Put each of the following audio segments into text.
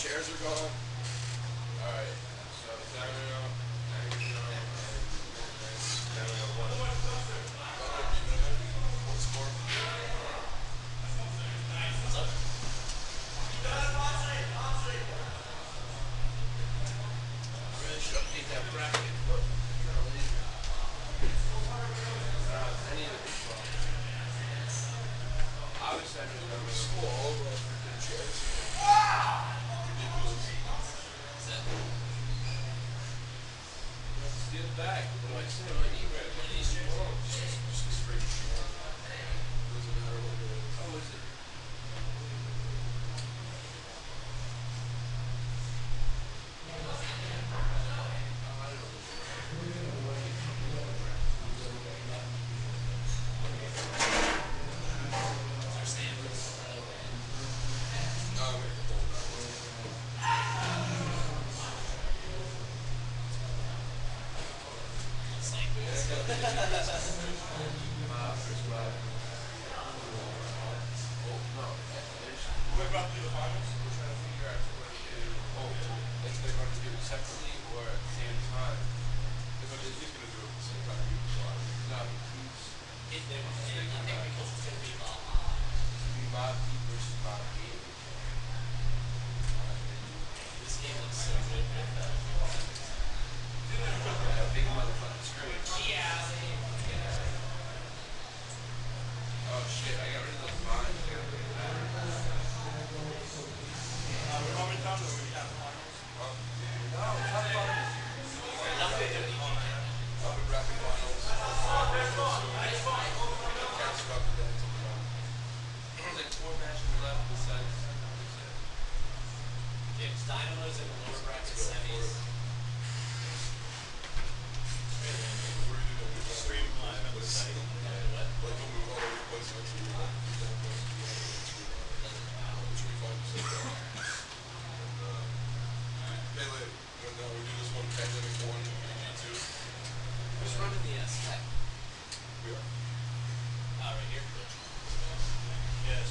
Chairs are gone. Alright, so 7-0, 9-0, and 7-1. What score? What's up? I really should update that bracket, but I'm kind of lazy. I need a big ball. Obviously, I just got to school all over our freaking chairs. Steal the bag. What do I say? Like e-rev. Just a straight shot. Doesn't matter what it is. How is it? We're about to do the finals. We're trying to figure out what to do. If they're going to do it separately or at the same time. He's going to do it at the same time. No, he's because it's going to be Mob. It's going to be Mob Heat versus Mob Heat. This game looks so good. Big motherfucking screen. Yeah. Oh shit, I got rid of those mines. We're going down to where we have the finals. No, it's not finals. I'll be wrapping finals. Can't stop the dance on the ground. There's like 4 matches left besides. Yeah, it's Dynamo's in the lower bracket semis. Stream live on the site. What? Like when we all over the place, actually, we went to that place. Which we find so bad. Hey, Lady, when we do this one, Pandemic 1, PG2. Who's running the spec? We are. Right here? Yes.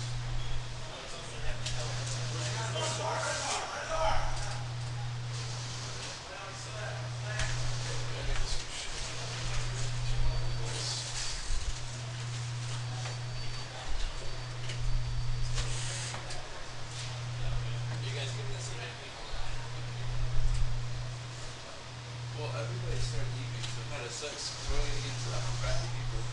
Well, everybody's starting leaving, so it kind of sucks because we're only going to get to the upper bracket people.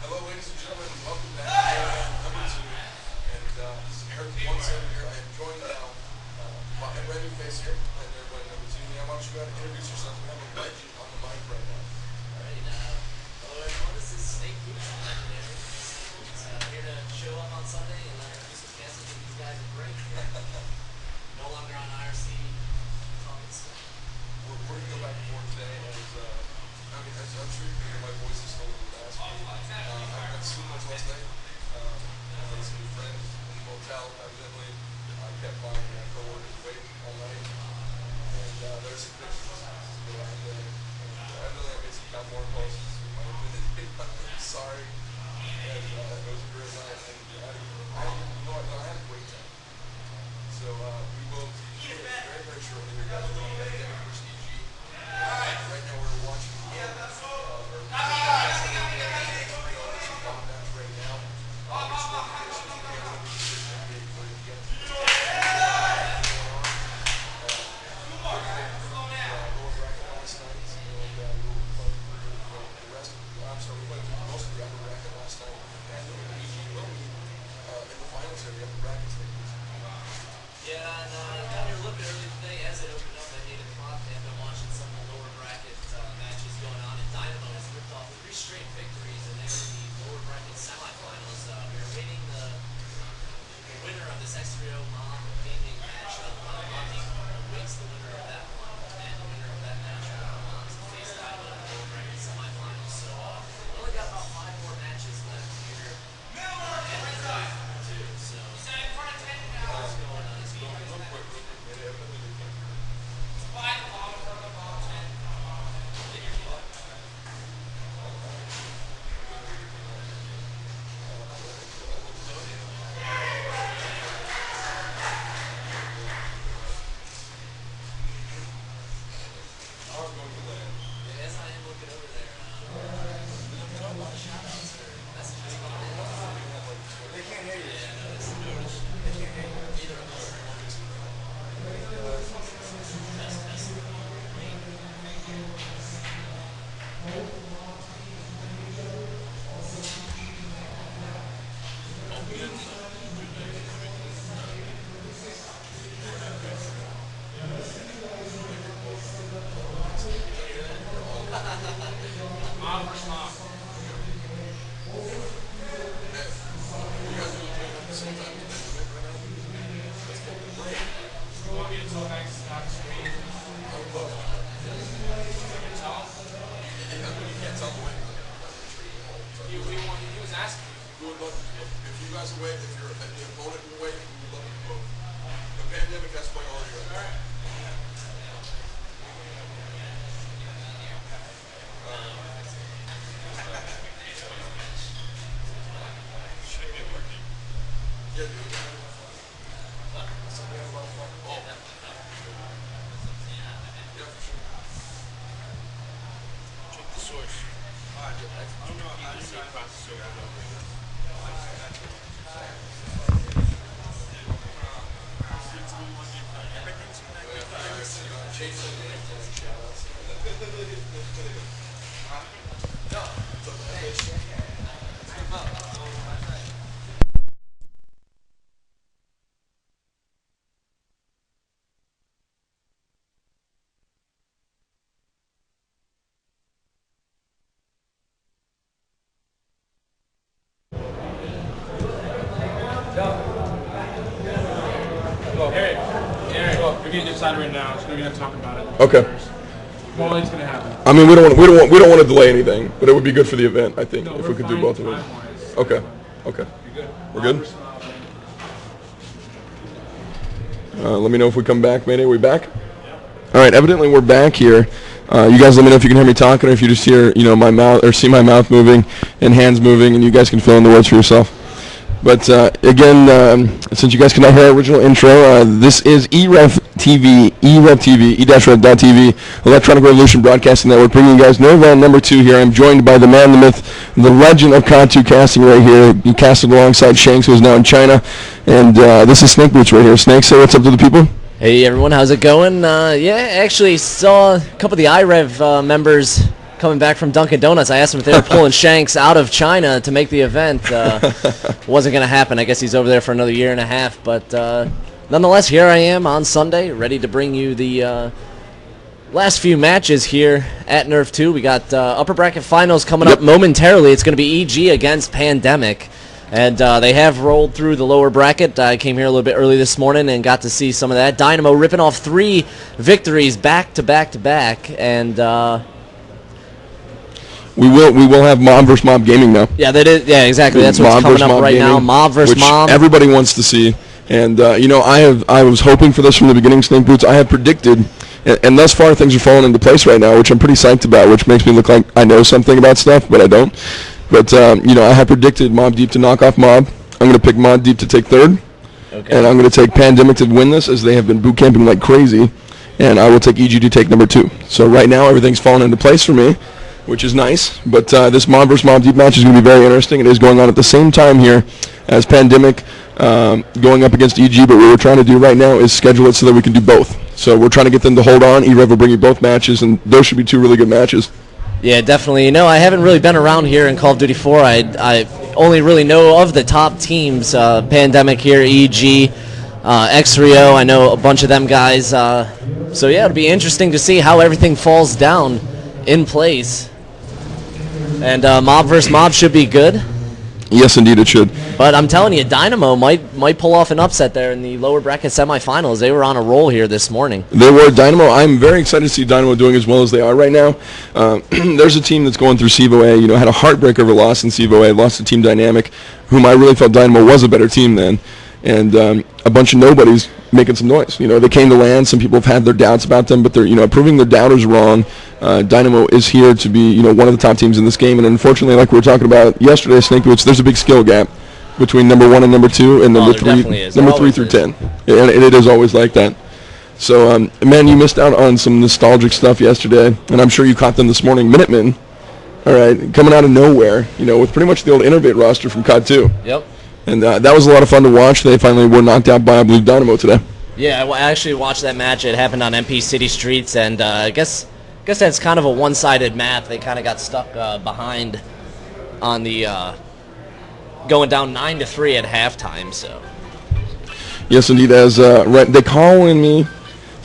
Hello, ladies and gentlemen, welcome back to number 2. And this is Eric 17 here. I am joined now by a brand new face here, and everybody number 2. Now, why don't you go ahead and introduce yourself? We have a legend on the mic right now. Alright, hello everyone, this is Snake Hoops from Legendary. Here to show up on Sunday and do some guesses with these guys are great. No longer on IRC, talking stuff. We're going to go back and forth today, as I'm sure you can hear my voice is still a little raspy. I got so much last night. I had some new friends in the motel, evidently. I kept buying my co-workers wait all night. And there's some pictures to go out there. And evidently I made some California posts. I'm sorry. And it was a great night. And I had a great time. So we will see you very, very shortly. We're going to do Pandemic vs. EG. Right now we're watching the game. We're playing most of the upper bracket Mom versus mom. You guys are doing it at the same time as Pandemic right now? That's fucking great. You want me to tell next screen? I would love it. Can you tell? You can't tell the way. He was asking. We would love if you guys away, if you're the opponent away, we would love you both. The Pandemic has playing all of you. All right. Yeah, dude. Yeah, for sure. Check the source. I don't know how to see across the source. Eric, we're getting decided right now, so we're gonna talk about it. Okay. What is gonna happen? I mean, we don't want to delay anything, but it would be good for the event, I think, if we could do both of them. Okay. Okay. We're good. Let me know if we come back. Mayday, we back? All right. Evidently, we're back here. You guys, let me know if you can hear me talking, or if you just hear, my mouth, or see my mouth moving and hands moving, and you guys can fill in the words for yourself. But again, since you guys cannot hear our original intro, this is e-rev TV, e-rev.TV, Electronic Revolution Broadcasting Network, bringing you guys NERV number 2 here. I'm joined by the man, the myth, the legend of COD2 casting right here. He casted alongside Shanks, who is now in China. And this is Snake Boots right here. Snake, say what's up to the people. Hey everyone, how's it going? Yeah, actually saw a couple of the e-rev members coming back from Dunkin' Donuts. I asked him if they were pulling Shanks out of China to make the event. Wasn't going to happen. I guess he's over there for another year and a half. But nonetheless, here I am on Sunday, ready to bring you the last few matches here at NERV 2. We got upper bracket finals coming up momentarily. It's going to be EG against Pandemic. And they have rolled through the lower bracket. I came here a little bit early this morning and got to see some of that. Dynamo ripping off 3 victories back to back to back. And we will have Mob versus Mob gaming now. yeah, that is. Yeah, exactly. That's what's coming up right now. Mob versus Mob. Everybody wants to see. And I was hoping for this from the beginning, Snake Boots. I have predicted, and thus far things are falling into place right now, which I'm pretty psyched about, which makes me look like I know something about stuff, but I don't. But I have predicted Mob Deep to knock off Mob. I'm going to pick Mob Deep to take 3rd. Okay. And I'm going to take Pandemic to win this, as they have been boot camping like crazy. And I will take EG to take number 2. So right now everything's falling into place for me, which is nice. But this Mob versus Mob Deep match is going to be very interesting. It is going on at the same time here as Pandemic going up against EG. But what we're trying to do right now is schedule it so that we can do both. So we're trying to get them to hold on. e-rev will bring you both matches, and those should be 2 really good matches. Yeah, definitely. I haven't really been around here in Call of Duty 4. I only really know of the top teams, Pandemic here, EG, X-Rio. I know a bunch of them guys. So, yeah, it'll be interesting to see how everything falls down in place. And Mob vs. Mob should be good. Yes, indeed, it should. But I'm telling you, Dynamo might pull off an upset there in the lower bracket semifinals. They were on a roll here this morning. They were. Dynamo, I'm very excited to see Dynamo doing as well as they are right now. There's a team that's going through CEVO A, had a heartbreaker of a loss in CEVO A, lost to Team Dynamic, whom I really felt Dynamo was a better team than. And a bunch of nobodies making some noise. They came to land. Some people have had their doubts about them, but they're, proving their doubters wrong. Dynamo is here to be, one of the top teams in this game. And unfortunately, like we were talking about yesterday, Snake Boots, there's a big skill gap between number 1 and number 2, and number 3 through 10. And it is always like that. So, man, you missed out on some nostalgic stuff yesterday, and I'm sure you caught them this morning. Minutemen, all right, coming out of nowhere, with pretty much the old Innovate roster from COD 2. Yep. And that was a lot of fun to watch. They finally were knocked out by a Blue Dynamo today. Yeah, I actually watched that match. It happened on MP City Streets, and I guess that's kind of a one-sided map. They kind of got stuck behind on the going down 9-3 at halftime. So. Yes, indeed. As they calling me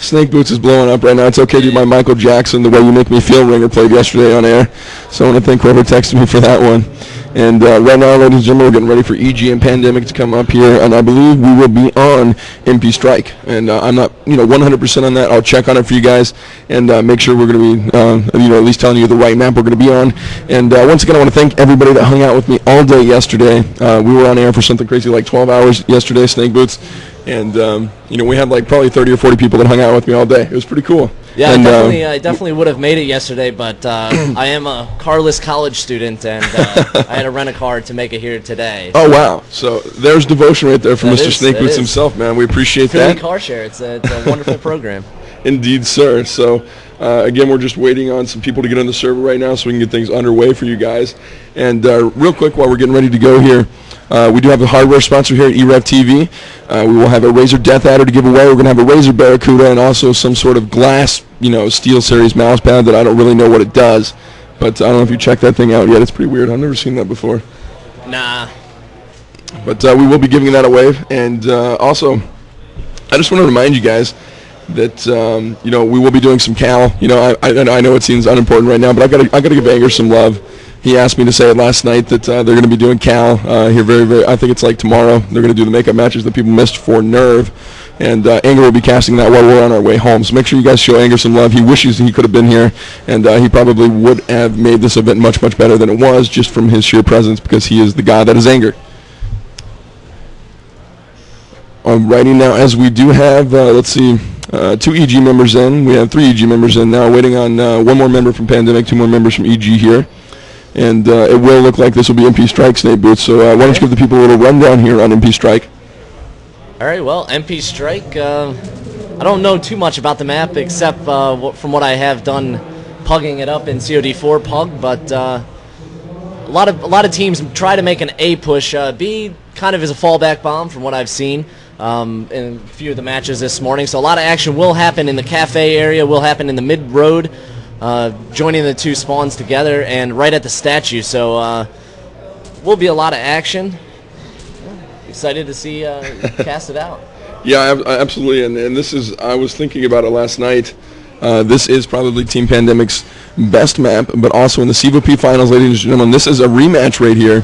Snake Boots is blowing up right now. It's okay, dude. My Michael Jackson, The Way You Make Me Feel ringer played yesterday on air. So I want to thank whoever texted me for that one. And right now, ladies and gentlemen, we're getting ready for EG and Pandemic to come up here, and I believe we will be on MP Strike. And I'm not, 100% on that. I'll check on it for you guys and make sure we're going to be, at least telling you the right map we're going to be on. And once again, I want to thank everybody that hung out with me all day yesterday. We were on air for something crazy like 12 hours yesterday, Snake Boots. And, we had like probably 30 or 40 people that hung out with me all day. It was pretty cool. Yeah, and, I definitely would have made it yesterday, but I am a carless college student, and I had to rent a car to make it here today. Oh, wow. So there's devotion right there from Mr. Snake Boots himself, man. We appreciate that. Philly Car Share. It's a wonderful program. Indeed, sir. So, again, we're just waiting on some people to get on the server right now so we can get things underway for you guys. And real quick, while we're getting ready to go here, we do have a hardware sponsor here at e-rev TV. We will have a Razer Death Adder to give away. We're going to have a Razer Barracuda and also some sort of glass, Steel Series mouse pad that I don't really know what it does. But I don't know if you checked that thing out yet. It's pretty weird. I've never seen that before. Nah. But we will be giving that away. And also, I just want to remind you guys that, we will be doing some Cal. I know it seems unimportant right now, but I got to give Anger some love. He asked me to say it last night that they're going to be doing Cal here very, I think it's like tomorrow. They're going to do the makeup matches that people missed for Nerve. And Anger will be casting that while we're on our way home. So make sure you guys show Anger some love. He wishes he could have been here, and he probably would have made this event much, much better than it was just from his sheer presence because he is the guy that is Anger. Alrighty, now as we do have, 2 EG members in. We have 3 EG members in now, waiting on 1 more member from Pandemic, 2 more members from EG here. And it will look like this will be MP Strike, Snake Boots. So why don't you give the people a little rundown here on MP Strike? All right, well, MP Strike, I don't know too much about the map except from what I have done pugging it up in COD4 pug, but a lot of teams try to make an A push. B kind of is a fallback bomb from what I've seen in a few of the matches this morning. So a lot of action will happen in the cafe area, will happen in the mid-road, joining the 2 spawns together, and right at the statue. So will be a lot of action. Excited to see cast it out. Yeah, absolutely. And this is, I was thinking about it last night. This is probably Team Pandemic's best map, but also in the CVP finals, ladies and gentlemen, this is a rematch right here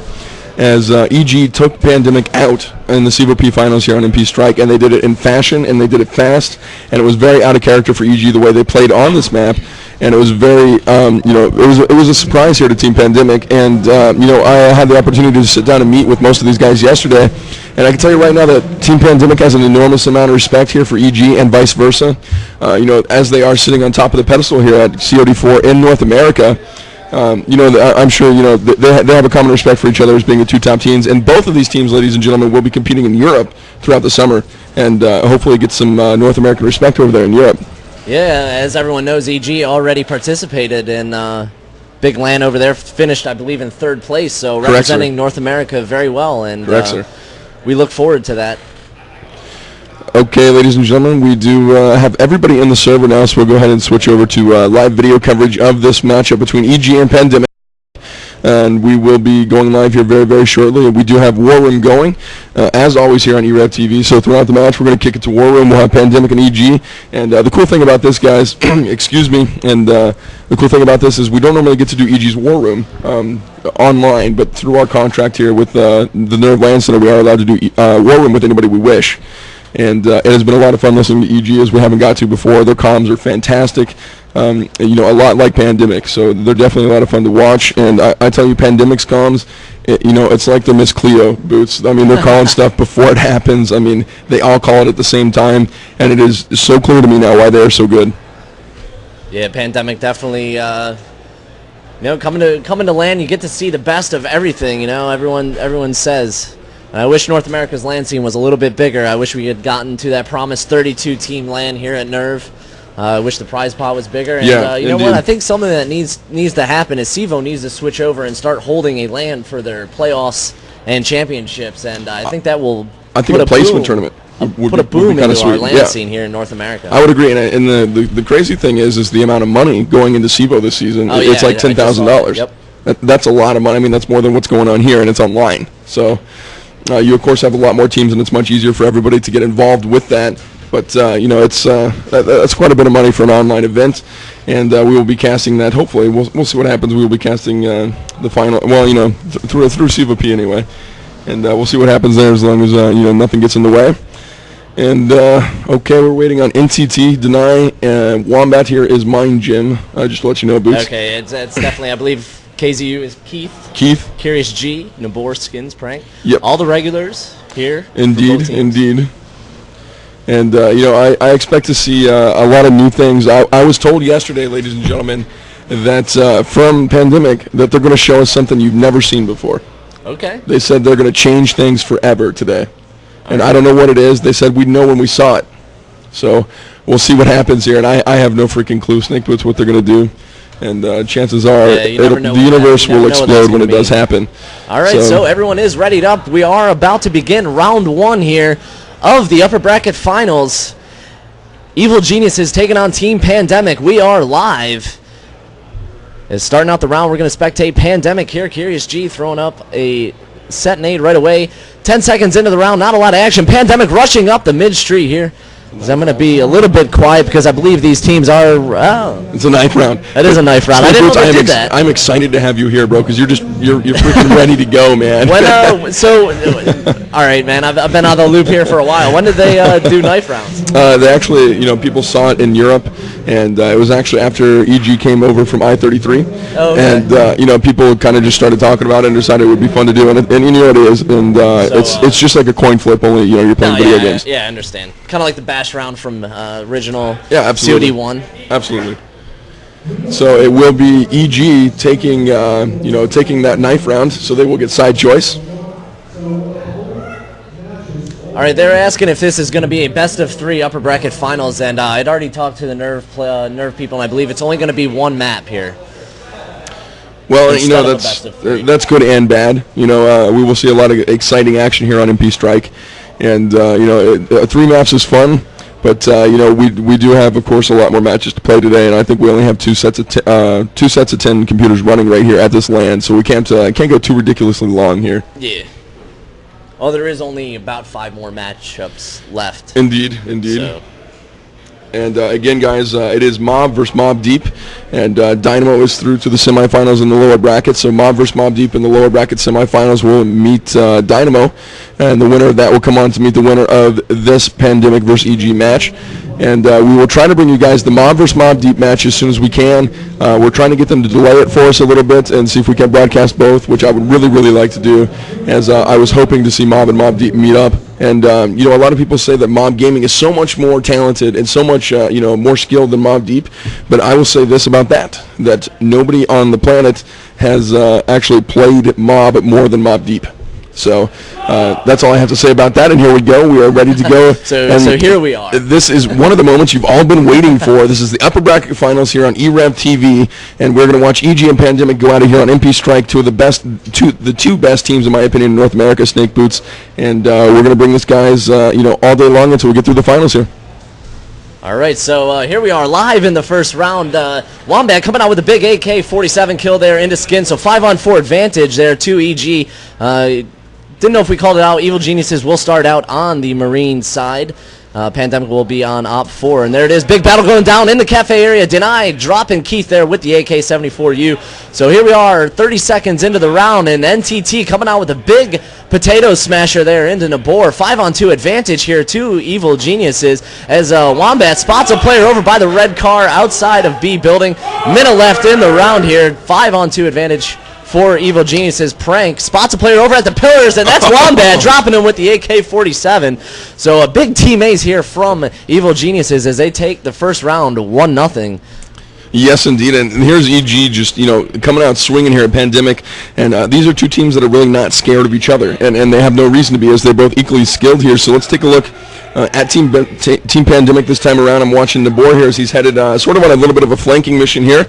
as EG took Pandemic out in the CVP finals here on MP Strike, and they did it in fashion, and they did it fast, and it was very out of character for EG the way they played on this map. And it was very, it was a surprise here to Team Pandemic. And, I had the opportunity to sit down and meet with most of these guys yesterday. And I can tell you right now that Team Pandemic has an enormous amount of respect here for EG and vice versa. As they are sitting on top of the pedestal here at COD4 in North America, I'm sure, they have a common respect for each other as being the 2 top teams. And both of these teams, ladies and gentlemen, will be competing in Europe throughout the summer. And hopefully get some North American respect over there in Europe. Yeah, as everyone knows, EG already participated in Big LAN over there, finished, I believe, in 3rd place, so representing North America very well, and we look forward to that. Okay, ladies and gentlemen, we do have everybody in the server now, so we'll go ahead and switch over to live video coverage of this matchup between EG and Pandemic. And we will be going live here very, very shortly. We do have War Room going, as always, here on e-rev TV. So throughout the match, we're going to kick it to War Room. We'll have Pandemic and EG. And the cool thing about this, guys, excuse me, and the cool thing about this is we don't normally get to do EG's War Room online, but through our contract here with the Nerve LAN Center, we are allowed to do War Room with anybody we wish. And it has been a lot of fun listening to EG as we haven't got to before. Their comms are fantastic. A lot like Pandemic, so they're definitely a lot of fun to watch. And I tell you, Pandemic's comms, it's like the Miss Cleo Boots. I mean, they're calling stuff before it happens. I mean, they all call it at the same time, and it is so clear to me now why they are so good. Yeah, Pandemic definitely. Coming to LAN, you get to see the best of everything. Everyone says. And I wish North America's LAN scene was a little bit bigger. I wish we had gotten to that promised 32-team LAN here at Nerve. I wish the prize pot was bigger. And you know what? I think something that needs to happen is CEVO needs to switch over and start holding a LAN for their playoffs and championships. And I think that will put a placement tournament. Put a boom into our LAN scene here in North America. I would agree. And the crazy thing is the amount of money going into CEVO this season. It's like $10,000. Yep. That's a lot of money. I mean, that's more than what's going on here, and it's online. So you, of course, have a lot more teams, and it's much easier for everybody to get involved with that. But it's that's quite a bit of money for an online event, and we will be casting that. Hopefully, we'll see what happens. We will be casting the final. Well, through CVP anyway, and we'll see what happens there as long as nothing gets in the way. And okay, we're waiting on NTT, Deny, Wombat here is Mind Gym. Just to let you know, Boots. Okay, it's definitely, I believe KZU is Keith. Curious G, Nabor Skins Prank. Yep. All the regulars here. Indeed. And I expect to see a lot of new things. I was told yesterday, ladies and gentlemen, that from Pandemic that they're going to show us something you've never seen before. Okay. They said they're going to change things forever today. And I don't know what it is. They said we'd know when we saw it. So we'll see what happens here. And I have no freaking clue, Snake Boots, what they're going to do. And chances are the universe will explode when it does happen. All right, so everyone is readied up. We are about to begin round 1 here of the upper bracket finals. Evil Geniuses taking on Team Pandemic. We are live. As starting out the round, we're going to spectate Pandemic here. Curious G throwing up a set nade right away. 10 seconds into the round, not a lot of action. Pandemic rushing up the mid-street here. So I'm going to be a little bit quiet because I believe these teams are... It's a knife round. It is a knife round. I didn't know they did that. I'm excited to have you here, bro, because you're freaking ready to go, man. All right, man, I've been out of the loop here for a while. When did they do knife rounds? They actually, people saw it in Europe, and it was actually after EG came over from I-33. Oh, okay. And, people kind of just started talking about it and decided it would be fun to do, and you know what it is, and it's just like a coin flip, only, you're playing video games. Yeah, I understand. Kind of like the bash round from original absolutely. COD1. Absolutely. So it will be EG taking that knife round, so they will get side choice. All right, they're asking if this is going to be a best of 3 upper bracket finals, and I'd already talked to the Nerve people, and I believe it's only going to be one map here. Well, that's good and bad. We will see a lot of exciting action here on MP Strike, and 3 maps is fun. But we do have, of course, a lot more matches to play today, and I think we only have two sets of 10 computers running right here at this LAN, so we can't go too ridiculously long here. Yeah. Well, there is only about 5 more matchups left. Indeed. So. And again, guys, it is Mob versus Mob Deep, and Dynamo is through to the semifinals in the lower bracket. So Mob versus Mob Deep in the lower bracket semifinals will meet Dynamo, and the winner of that will come on to meet the winner of this Pandemic versus EG match. And we will try to bring you guys the Mob versus Mob Deep match as soon as we can. We're trying to get them to delay it for us a little bit and see if we can broadcast both, which I would really, really like to do, as I was hoping to see Mob and Mob Deep meet up. And, a lot of people say that Mob Gaming is so much more talented and so much, more skilled than Mob Deep. But I will say this about that nobody on the planet has actually played Mob more than Mob Deep. So that's all I have to say about that, and here we go. We are ready to go. So here we are. This is one of the moments you've all been waiting for. This is the upper bracket finals here on e-rev TV, and we're going to watch EG and Pandemic go out of here on MP Strike, the two best teams, in my opinion, in North America, Snake Boots, and we're going to bring this guys, all day long until we get through the finals here. All right, so here we are live in the first round. Wombat coming out with a big AK-47 kill there into Skin, so 5-on-4 advantage there to EG. Didn't know if we called it out. Evil Geniuses will start out on the Marine side. Pandemic will be on Op 4. And there it is. Big battle going down in the cafe area. Deny dropping Keith there with the AK-74U. So here we are 30 seconds into the round. And NTT coming out with a big potato smasher there into Nabor. 5-on-2 advantage here to Evil Geniuses as Wombat spots a player over by the red car outside of B building. Minute left in the round here. 5-on-2 advantage for Evil Geniuses. Prank spots a player over at the pillars, and that's Wombat dropping him with the AK-47. So a big team ace here from Evil Geniuses as they take the first round 1-0. Yes, indeed, and here's EG just, coming out swinging here at Pandemic, and these are two teams that are really not scared of each other, and they have no reason to be, as they're both equally skilled here. So let's take a look at Team Pandemic this time around. I'm watching Nabor here as he's headed sort of on a little bit of a flanking mission here.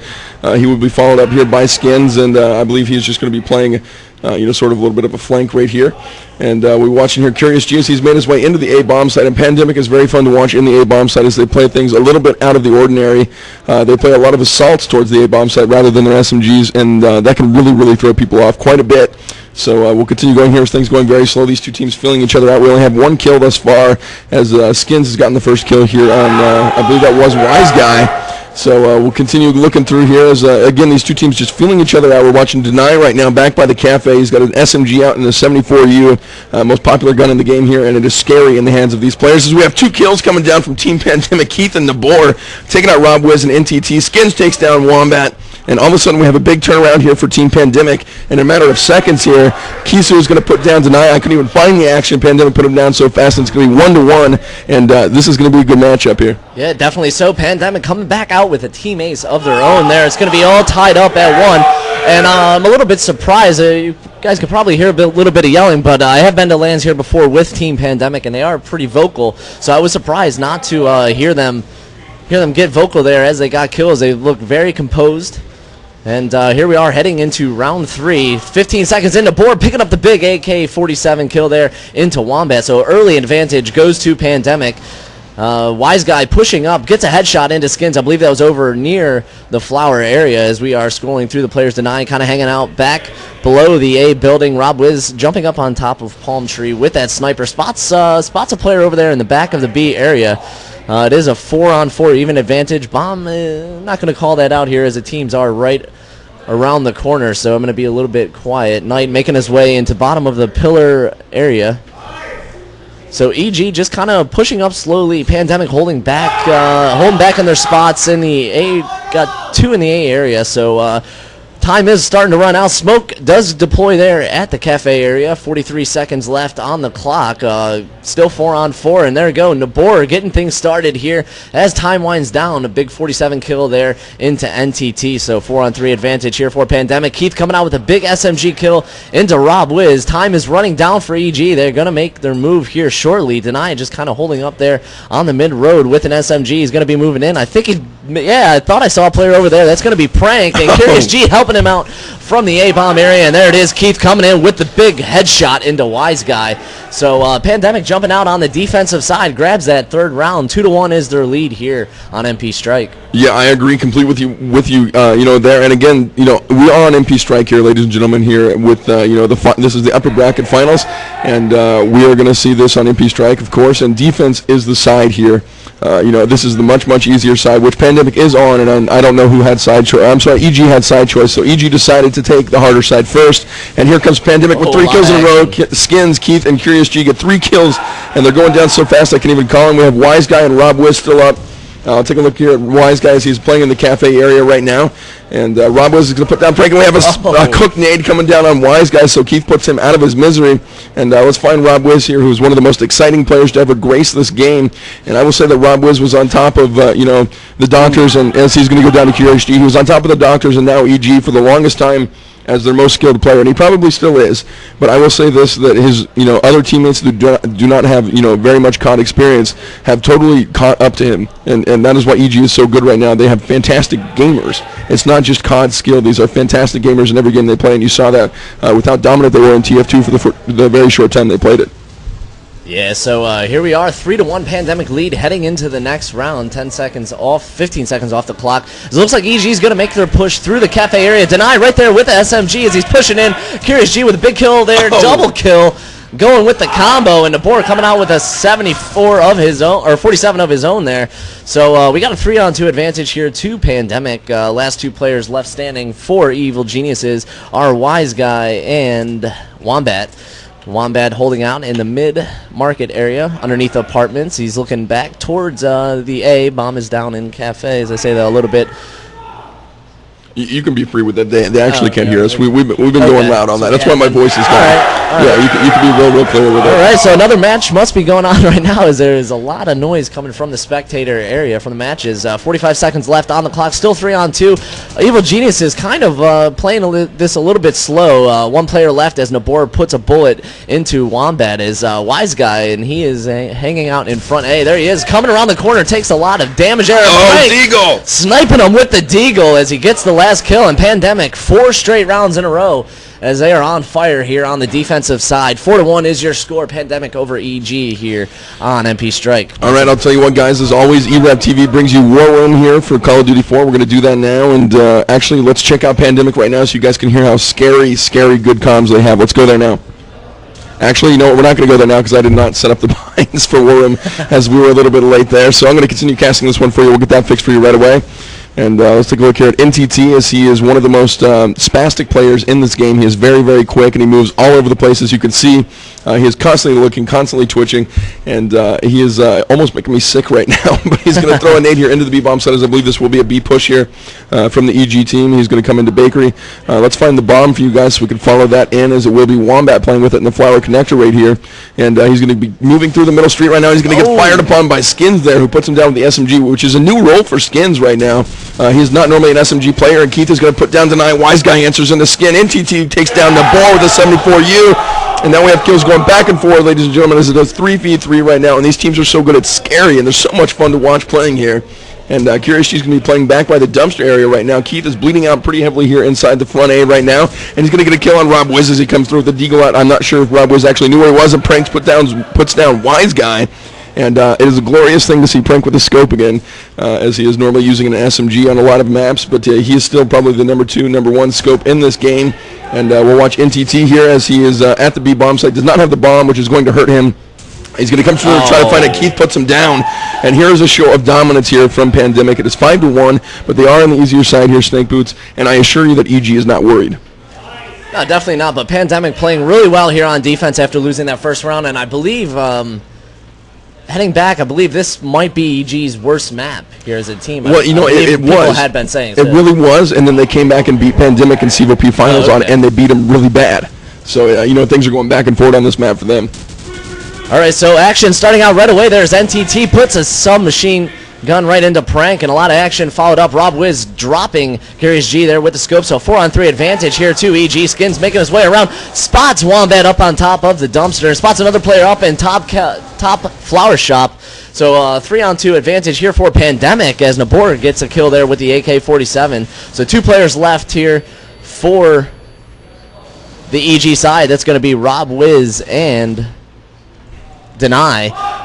He will be followed up here by Skins, and I believe he's just going to be playing, sort of a little bit of a flank right here. And we're watching here Curious G as he's made his way into the A-bomb site, and Pandemic is very fun to watch in the A-bomb site as they play things a little bit out of the ordinary. They play a lot of assaults towards the A-bomb site rather than their SMGs, and that can really, really throw people off quite a bit. So we'll continue going here as things going very slow. These two teams filling each other out. We only have one kill thus far as Skins has gotten the first kill here on, I believe that was Wise Guy. So we'll continue looking through here as, again, these two teams just feeling each other out. We're watching Deny right now back by the cafe. He's got an SMG out in the 74U, most popular gun in the game here, and it is scary in the hands of these players as we have two kills coming down from Team Pandemic. Keith and Nabor taking out Rob Wiz and NTT. Skins takes down Wombat. And all of a sudden, we have a big turnaround here for Team Pandemic. In a matter of seconds here, Kisu is going to put down Deny. I couldn't even find the action. Pandemic put him down so fast, and it's going to be 1-1. And this is going to be a good matchup here. Yeah, definitely so. Pandemic coming back out with a team ace of their own there. It's going to be all tied up at 1. And I'm a little bit surprised. You guys could probably hear a little bit of yelling, but I have been to LANs here before with Team Pandemic, and they are pretty vocal. So I was surprised not to hear them get vocal there as they got kills. They look very composed. And here we are heading into round 3. 15 seconds into board, picking up the big AK-47 kill there into Wombat. So early advantage goes to Pandemic. Wise Guy pushing up, gets a headshot into Skins. I believe that was over near the flower area as we are scrolling through the players denying, kind of hanging out back below the A building. Rob Wiz jumping up on top of Palm Tree with that sniper. Spots a player over there in the back of the B area. It is a 4-on-4 even advantage. Bomb, not going to call that out here as the teams are right around the corner, so I'm going to be a little bit quiet. Knight making his way into bottom of the pillar area. So EG just kind of pushing up slowly. Pandemic holding back in their spots in the A. Got 2 in the A area, so time is starting to run out. Smoke does deploy there at the cafe area. 43 seconds left on the clock. Still 4-on-4, and there we go. Nabor getting things started here as time winds down. A big 47 kill there into NTT. So 4-on-3 advantage here for Pandemic. Keith coming out with a big SMG kill into Rob Wiz. Time is running down for EG. They're going to make their move here shortly. Deny just kind of holding up there on the mid-road with an SMG. He's going to be moving in. I thought I saw a player over there. That's going to be Prank, and Curious G helping him out from the A-bomb area, and there it is. Keith coming in with the big headshot into Wise Guy. So Pandemic jumping out on the defensive side, grabs that third round. 2-1 is their lead here on MP Strike. Yeah, I agree completely with you. There, and again, we are on MP Strike here, ladies and gentlemen, here with this is the upper bracket finals, and we are going to see this on MP Strike, of course. And defense is the side here. This is the much easier side, which Pandemic is on, and I don't know who had side choice. I'm sorry, EG had side choice, so EG decided to take the harder side first. And here comes Pandemic with 3 kills in a row. Skins, Keith, and Curious G get 3 kills, and they're going down so fast I can't even call them. We have Wise Guy and Rob Wiz still up. I'll take a look here at Wise Guy as he's playing in the cafe area right now. And Rob Wiz is going to put down Prank, and we have a cooked nade coming down on Wise Guy, so Keith puts him out of his misery. And let's find Rob Wiz here, who's one of the most exciting players to ever grace this game. And I will say that Rob Wiz was on top of, the doctors, and as he's going to go down to Curious G, he was on top of the doctors and now EG for the longest time as their most skilled player, and he probably still is. But I will say this, that his other teammates that do not have very much COD experience have totally caught up to him, and that is why EG is so good right now. They have fantastic gamers. It's not just COD skill. These are fantastic gamers in every game they play, and you saw that with how dominant they were in TF2 for the very short time they played it. Yeah, so here we are, 3-1 Pandemic lead heading into the next round. 15 seconds off the clock. It looks like EG's going to make their push through the cafe area. Deny right there with the SMG as he's pushing in. Curious G with a big kill there, double kill, going with the combo, and Nabor coming out with a 74 of his own, or 47 of his own there. So we got a 3-on-2 advantage here to Pandemic. Last 2 players left standing for Evil Geniuses are Wise Guy and Wombat. Wombat holding out in the mid-market area underneath the apartments. He's looking back towards the A. Bomb is down in cafe, as I say that a little bit. You can be free with that. They actually can't hear us. We've been going loud on that. That's why my voice is going. All right. Yeah, you can be real clear with it. All right, so another match must be going on right now as there is a lot of noise coming from the spectator area from the matches. 45 seconds left on the clock, still 3-on-2. Evil Genius is kind of playing this a little bit slow. 1 player left as Nabor puts a bullet into Wombat is Wise Guy, and he is hanging out in front A. There he is, coming around the corner, takes a lot of damage there. Oh, Deagle! Sniping him with the Deagle as he gets the last last kill, and Pandemic 4 straight rounds in a row as they are on fire here on the defensive side. 4-1 is your score. Pandemic over EG here on MP Strike. All right, I'll tell you what, guys. As always, e-rev TV brings you War Room here for Call of Duty 4. We're going to do that now, and actually, let's check out Pandemic right now so you guys can hear how scary good comms they have. Let's go there now. Actually, you know what? We're not going to go there now because I did not set up the binds for War Room as we were a little bit late there. So I'm going to continue casting this one for you. We'll get that fixed for you right away. And let's take a look here at NTT, as he is one of the most spastic players in this game. He is very, very quick, and he moves all over the place, as you can see. He is constantly looking, constantly twitching, and he is almost making me sick right now. But he's going to throw a nade here into the B-bomb site, as I believe this will be a B push here from the EG team. He's going to come into Bakery. Let's find the bomb for you guys so we can follow that in, as it will be Wombat playing with it in the flower connector right here. And he's going to be moving through the middle street right now. He's going to get fired upon by Skins there, who puts him down with the SMG, which is a new role for Skins right now. He's not normally an SMG player, and Keith is going to put down Deny. Wise Guy answers in the Skin. NTT takes down the ball with a 74U. And now we have kills going back and forth, ladies and gentlemen, as it does 3v3 right now. And these teams are so good, it's scary, and they're so much fun to watch playing here. And Curious G's going to be playing back by the dumpster area right now. Keith is bleeding out pretty heavily here inside the front A right now. And he's going to get a kill on Rob Wiz as he comes through with the deagle out. I'm not sure if Rob Wiz actually knew where he was, and Pranks puts down Wise Guy. And it is a glorious thing to see Prank with the scope again, as he is normally using an SMG on a lot of maps. But he is still probably the number 1 scope in this game. And we'll watch NTT here as he is at the B-bomb site. Does not have the bomb, which is going to hurt him. He's going to come through and try to find it. Keith puts him down. And here's a show of dominance here from Pandemic. It is 5-1, but they are on the easier side here, Snake Boots. And I assure you that EG is not worried. No, definitely not. But Pandemic playing really well here on defense after losing that first round. And I believe... heading back, I believe this might be EG's worst map here as a team. Well, you know, it was. People had been saying it really was, and then they came back and beat Pandemic in CVOP Finals on it, and they beat them really bad. So, you know, things are going back and forth on this map for them. All right, so action starting out right away. There's NTT, puts a submachine gun right into Prank, and a lot of action followed up. Rob Wiz dropping Curious G there with the scope, so 4-on-3 advantage here too. EG Skins making his way around, spots Wombat up on top of the dumpster, spots another player up in top flower shop. So 3-on-2 advantage here for Pandemic as Nabor gets a kill there with the AK-47. So 2 players left here for the EG side. That's going to be Rob Wiz and Deny.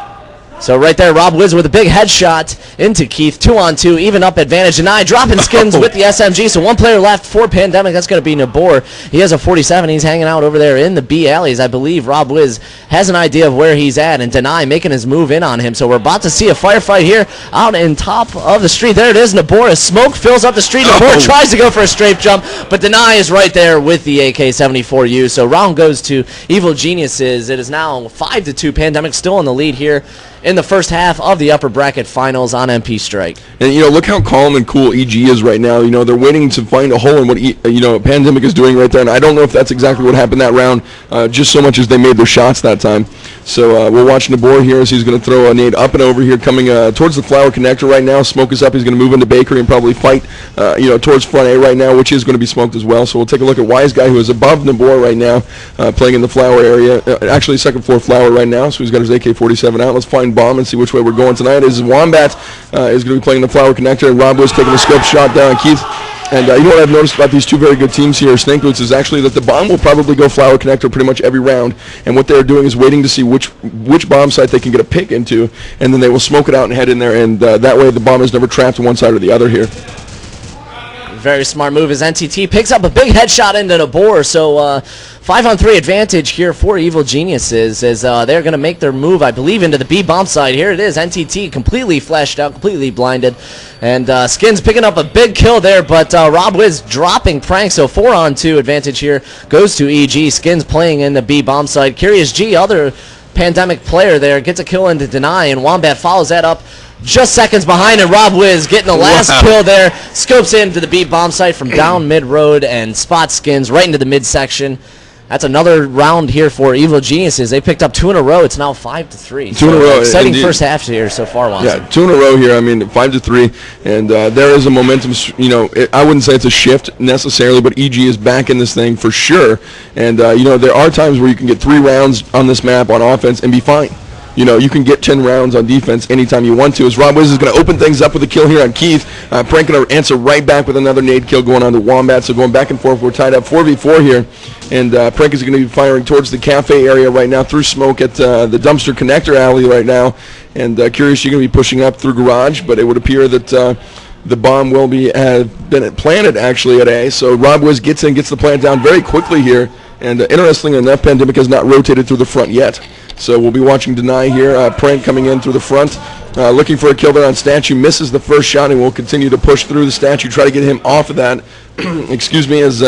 So right there, Rob Wiz with a big headshot into Keith. 2-on-2, even up advantage. Deny dropping Skins with the SMG. So 1 player left for Pandemic. That's going to be Nabor. He has a 47. He's hanging out over there in the B alleys. I believe Rob Wiz has an idea of where he's at, and Deny making his move in on him. So we're about to see a firefight here out in top of the street. There it is, Nabor. As smoke fills up the street, Nabor tries to go for a strafe jump, but Deny is right there with the AK-74U. So round goes to Evil Geniuses. It is now 5-2. Pandemic still in the lead here in the first half of the upper bracket finals on MP Strike. And, you know, look how calm and cool EG is right now. You know, they're waiting to find a hole in what, Pandemic is doing right there. And I don't know if that's exactly what happened that round, just so much as they made their shots that time. So we'll watch Nabor here as he's going to throw a nade up and over here coming towards the flower connector right now. Smoke is up. He's going to move into Bakery and probably fight, towards front A right now, which is going to be smoked as well. So we'll take a look at Wise Guy, who is above Nabor right now, playing in the flower area. Actually, second floor flower right now. So he's got his AK-47 out. Let's find bomb and see which way we're going tonight. Is Wombat is going to be playing the flower connector, and Rob was taking a scope shot down on Keith. And you know what I've noticed about these 2 very good teams here, Snake Boots, is actually that the bomb will probably go flower connector pretty much every round. And what they're doing is waiting to see which bomb site they can get a pick into, and then they will smoke it out and head in there. And that way the bomb is never trapped on one side or the other here. Very smart move as NTT picks up a big headshot into Nabor. So 5-on-3 advantage here for Evil Geniuses as they're going to make their move, I believe, into the B bomb side. Here it is, NTT completely flashed out, completely blinded. And Skins picking up a big kill there, but Rob Wiz dropping Prank. So 4-on-2 advantage here goes to EG. Skins playing in the B bomb side. Curious G, other Pandemic player there, gets a kill into Deny, and Wombat follows that up just seconds behind, and Rob Wiz getting the last kill there. Scopes into the B bomb site from down mid-road and spots Skins right into the midsection. That's another round here for Evil Geniuses. They picked up 2 in a row. It's now 5-3. 2 in a row. Exciting indeed. First half here so far, Watson. Yeah, 2 in a row here. I mean, 5-3, and there is a momentum. I wouldn't say it's a shift necessarily, but EG is back in this thing for sure. And there are times where you can get 3 rounds on this map on offense and be fine. you can get 10 rounds on defense anytime you want to. As Rob Wiz is going to open things up with a kill here on Keith. Prank going to answer right back with another nade kill going on to Wombat. So going back and forth, we're tied up 4v4 here. And Prank is going to be firing towards the cafe area right now through smoke at the dumpster connector alley right now. And Curious, you're going to be pushing up through garage, but it would appear that the bomb will be been planted actually at A. So Rob Wiz gets the plant down very quickly here. And interestingly enough, Pandemic has not rotated through the front yet. So we'll be watching Deny here. Prank coming in through the front, looking for a kill there on Statue. Misses the first shot and will continue to push through the Statue, try to get him off of that. Excuse me, as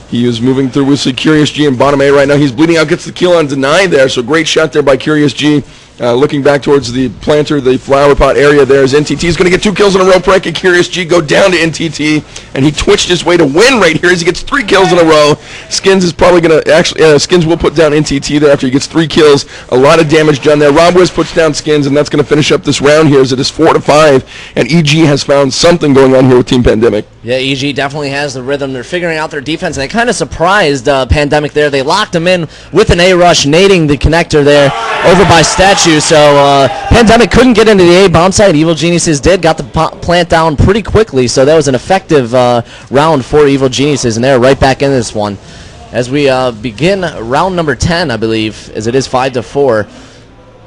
he is moving through with Curious G in bottom A right now. He's bleeding out, gets the kill on Deny there. So great shot there by Curious G. Looking back towards the planter, the flower pot area there is NTT. He's going to get 2 kills in a row. Prank and Curious G go down to NTT, and he twitched his way to win right here as he gets 3 kills in a row. Skins is probably going to actually, Skins will put down NTT there after he gets 3 kills. A lot of damage done there. Rob Wiz puts down Skins, and that's going to finish up this round here as it is 4-5, and EG has found something going on here with Team Pandemic. Yeah, EG definitely has the rhythm. They're figuring out their defense, and they kind of surprised Pandemic there. They locked him in with an A-rush, nading the connector there over by Statue. So Pandemic couldn't get into the A bomb site. Evil Geniuses did, got the plant down pretty quickly, so that was an effective round for Evil Geniuses, and they're right back in this one. As we begin round number 10, I believe, as it is 5-4.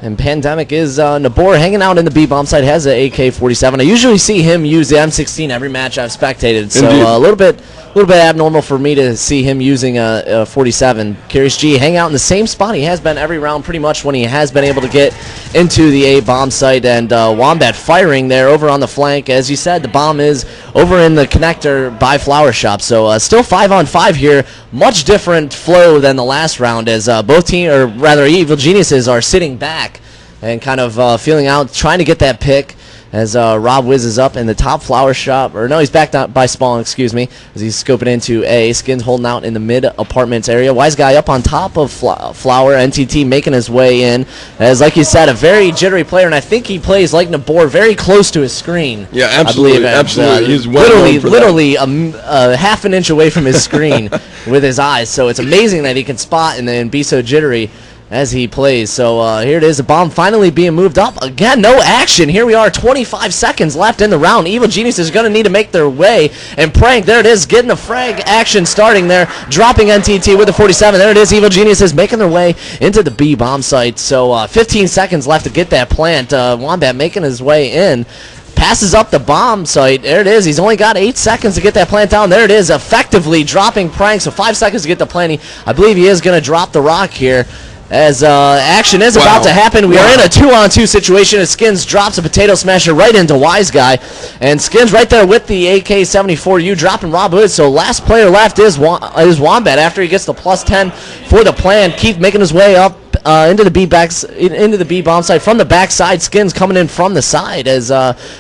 And Pandemic is Nabor hanging out in the B bomb site, has an AK-47. I usually see him use the M16 every match I've spectated, so a little bit abnormal for me to see him using a 47. Curious G hang out in the same spot he has been every round pretty much when he has been able to get into the A bomb site, and Wombat firing there over on the flank. As you said, the bomb is over in the connector by Flower Shop, so still 5-on-5 here. Much different flow than the last round, as both team, or rather Evil Geniuses, are sitting back and kind of feeling out, trying to get that pick. As Rob Wiz is up in the top Flower Shop, or no, he's back down by Spawn, excuse me, as he's scoping into A. Skins holding out in the mid apartments area. Wise Guy up on top of Flower. NTT making his way in. As, like you said, a very jittery player, and I think he plays like Nabor, very close to his screen. Yeah, absolutely, I believe, absolutely. He's literally a half an inch away from his screen with his eyes. So it's amazing that he can spot and then be so jittery as he plays. So here it is, the bomb finally being moved up. Again, no action. Here we are, 25 seconds left in the round. Evil Genius is going to need to make their way. And Prank, there it is, getting a frag action starting there, dropping NTT with the 47. There it is, Evil Genius is making their way into the B bomb site. So 15 seconds left to get that plant. Wombat making his way in. Passes up the bomb site. There it is. He's only got 8 seconds to get that plant down. There it is, effectively dropping Prank. So 5 seconds to get the planting. I believe he is going to drop the rock here. As action is about to happen. We are in a 2-on-2 situation as Skins drops a potato smasher right into Wise Guy. And Skins right there with the AK-74U dropping Rob Hood. So last player left is Wombat after he gets the +10 for the plan. Keith making his way up into the B bomb site from the backside. Skins coming in from the side, as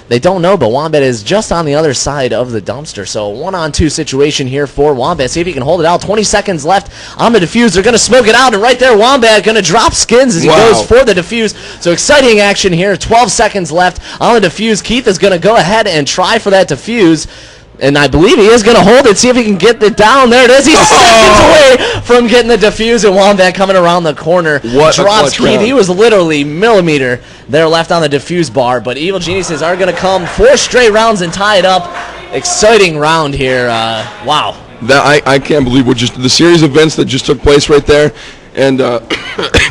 they don't know, but Wombat is just on the other side of the dumpster. So a 1-on-2 situation here for Wombat. See if he can hold it out. 20 seconds left on the defuse. They're going to smoke it out, and right there Wombat going to drop Skins as he goes for the defuse. So exciting action here. 12 seconds left on the defuse. Keith is going to go ahead and try for that defuse. And I believe he is going to hold it, see if he can get it down. There it is. He's seconds away from getting the defuse, and Wombat coming around the corner. Drops Keith. He was literally millimeter there left on the defuse bar. But Evil Geniuses are going to come 4 straight rounds and tie it up. Exciting round here. Wow. I can't believe what just the series of events that just took place right there. And,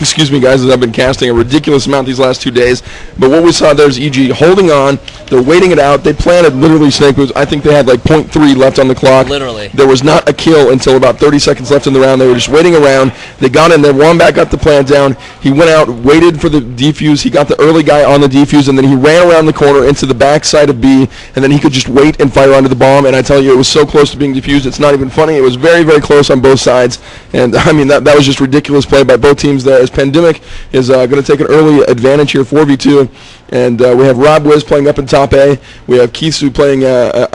excuse me, guys, as I've been casting a ridiculous amount these last 2 days. But what we saw there is EG holding on. They're waiting it out. They planted literally snake moves. I think they had like 0.3 left on the clock. Literally. There was not a kill until about 30 seconds left in the round. They were just waiting around. They got in there. Wombat got the plant down. He went out, waited for the defuse. He got the early guy on the defuse, and then he ran around the corner into the back side of B, and then he could just wait and fire onto the bomb. And I tell you, it was so close to being defused. It's not even funny. It was very, very close on both sides. And, I mean, that was just ridiculous play by both teams there, as Pandemic is going to take an early advantage here, 4v2. And we have Rob Wiz playing up in top A. We have Keithu playing by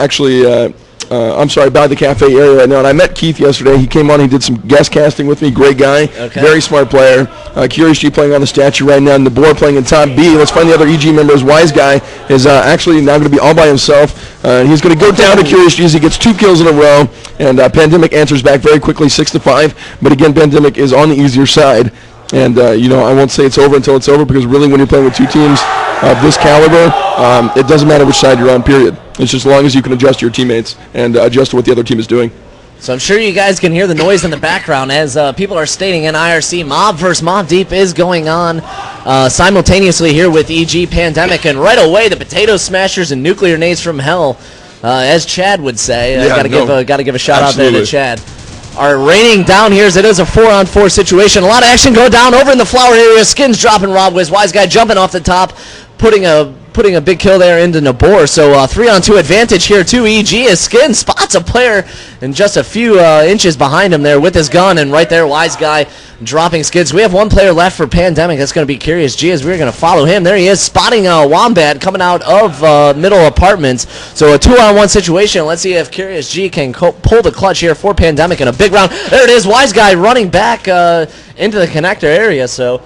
the cafe area right now. And I met Keith yesterday. He came on. He did some guest casting with me. Great guy. Okay. Very smart player. Curious G playing on the statue right now. And Nabor playing in top B. Let's find the other EG members. Wise Guy is actually now going to be all by himself. He's going to go down to Curious G as he gets 2 kills in a row. And Pandemic answers back very quickly, 6-5. But again, Pandemic is on the easier side. And, I won't say it's over until it's over, because really when you're playing with two teams of this caliber, it doesn't matter which side you're on, period. It's just as long as you can adjust to your teammates and adjust to what the other team is doing. So I'm sure you guys can hear the noise in the background as people are stating in IRC, Mob versus Mob Deep is going on simultaneously here with EG Pandemic. And right away, the Potato Smashers and Nuclear Nades from Hell, as Chad would say, gotta give a shout out there to Chad, are raining down here as it is a 4-on-4 situation. A lot of action going down over in the flower area. Skins dropping Rob Wiz. Wise Guy jumping off the top, putting a big kill there into Nabor. So 3-on-2 advantage here to EG as Skin spots a player and just a few inches behind him there with his gun, and right there Wise Guy dropping Skids. We have one player left for Pandemic. That's going to be Curious G as we're going to follow him. There he is, spotting Wombat coming out of middle apartments. So a 2-on-1 situation. Let's see if Curious G can pull the clutch here for Pandemic in a big round. There it is, Wise Guy running back into the connector area. So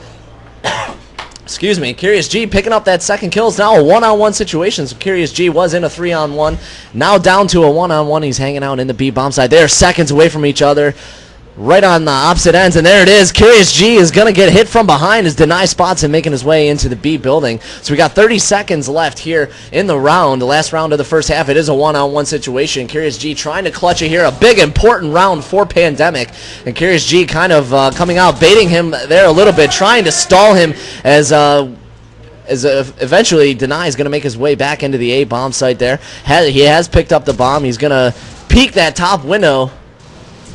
excuse me, Curious G picking up that second kill. It's now a 1-on-1 situation. So Curious G was in a 3-on-1. Now down to a 1-on-1. He's hanging out in the B bomb side. They're seconds away from each other, right on the opposite ends. And there it is. Curious G is going to get hit from behind as Deny spots him making his way into the B building. So we got 30 seconds left here in the round, the last round of the first half. It is a 1-on-1 situation. Curious G trying to clutch it here. A big, important round for Pandemic. And Curious G kind of coming out, baiting him there a little bit, trying to stall him as eventually Deny is going to make his way back into the A bomb site there. He has picked up the bomb. He's going to peek that top window.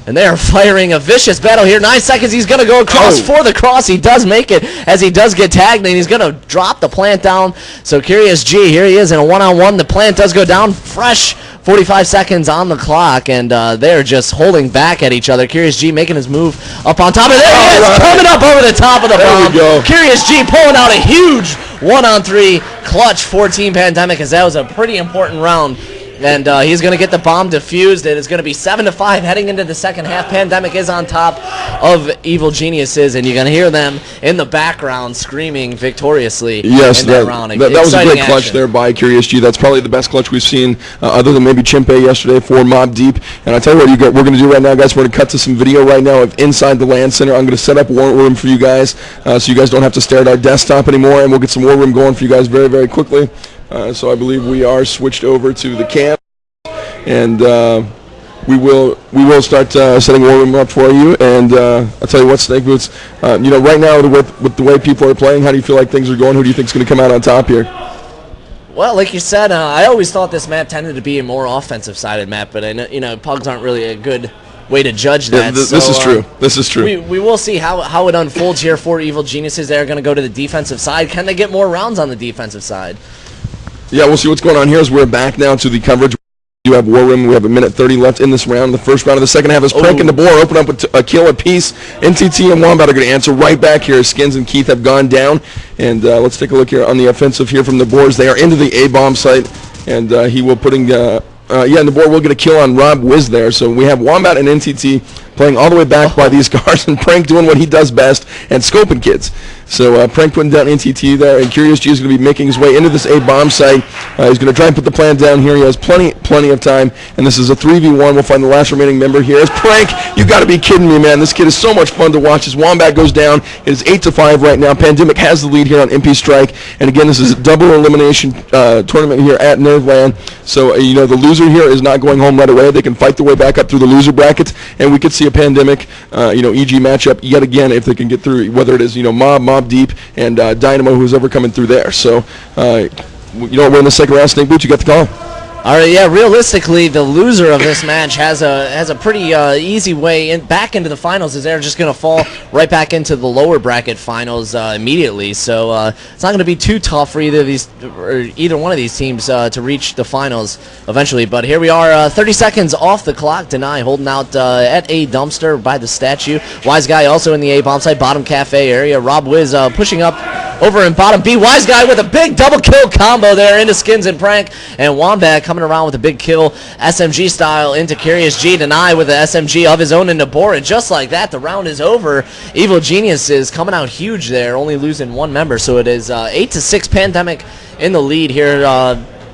And they are firing a vicious battle here. 9 seconds. He's going to go across for the cross. He does make it as he does get tagged, and he's going to drop the plant down. So Curious G, here he is in a 1-on-1. The plant does go down. Fresh 45 seconds on the clock, and they're just holding back at each other. Curious G making his move up on top. And there he is, coming up over the top of the bomb. Curious G pulling out a huge 1-on-3 clutch for Team Pandemic, as that was a pretty important round. And he's going to get the bomb defused. It is going to be 7-5 heading into the second half. Pandemic is on top of Evil Geniuses, and you're going to hear them in the background screaming victoriously. Yes, in that round. That was a great clutch there by Curious G. That's probably the best clutch we've seen, other than maybe Chimpe yesterday for Mob Deep. And I tell you what, we're going to do right now, guys. We're going to cut to some video right now of inside the LAN center. I'm going to set up War Room for you guys, so you guys don't have to stare at our desktop anymore, and we'll get some War Room going for you guys very, very quickly. So I believe we are switched over to the cam, and we will start setting War Room up for you. And I'll tell you what, Snake Boots, right now with the way people are playing, how do you feel like things are going? Who do you think is going to come out on top here? Well, like you said, I always thought this map tended to be a more offensive-sided map, but I know, pugs aren't really a good way to judge that. This is true. This is true. We will see how it unfolds here for Evil Geniuses. They're going to go to the defensive side. Can they get more rounds on the defensive side? Yeah, we'll see what's going on here as we're back now to the coverage. We have War Room. We have a minute 30 left in this round. The first round of the second half is Prank and Nabor open up with a kill apiece. NTT and Wombat are going to answer right back here. Skins and Keith have gone down. And let's take a look here on the offensive here from the Boars. They are into the A-bomb site, and he will putting Nabor will get a kill on Rob Wiz there. So we have Wombat and NTT playing all the way back by these cars, and Prank doing what he does best, and scoping kids. So Prank putting down NTT there, and Curious G is going to be making his way into this A-bomb site. He's going to try and put the plan down here. He has plenty of time, and this is a 3v1. We'll find the last remaining member here. It's Prank. You got to be kidding me, man. This kid is so much fun to watch. As Wombat goes down, it is 8-5 right now. Pandemic has the lead here on MP Strike, and again, this is a double elimination tournament here at Nerveland. So the loser here is not going home right away. They can fight their way back up through the loser brackets, and we could see a Pandemic, EG matchup yet again if they can get through, whether it is Mob Deep, and Dynamo, who's ever coming through there. So, we're in the second round. Snake Boots, you got the call. All right, yeah. Realistically, the loser of this match has a pretty easy way back into the finals, as they're just going to fall right back into the lower bracket finals immediately. So it's not going to be too tough for either one of these teams to reach the finals eventually. But here we are, 30 seconds off the clock. Deny holding out at a dumpster by the statue. Wise Guy also in the A bomb site, bottom cafe area. Rob Wiz pushing up over in bottom B. Wise Guy with a big double kill combo there into Skins and Prank, and Wombat coming around with a big kill SMG style into Curious G. Deny with the SMG of his own into Nabor, and just like that, the round is over. Evil Genius is coming out huge there, only losing one member, so it is 8-6 Pandemic in the lead here.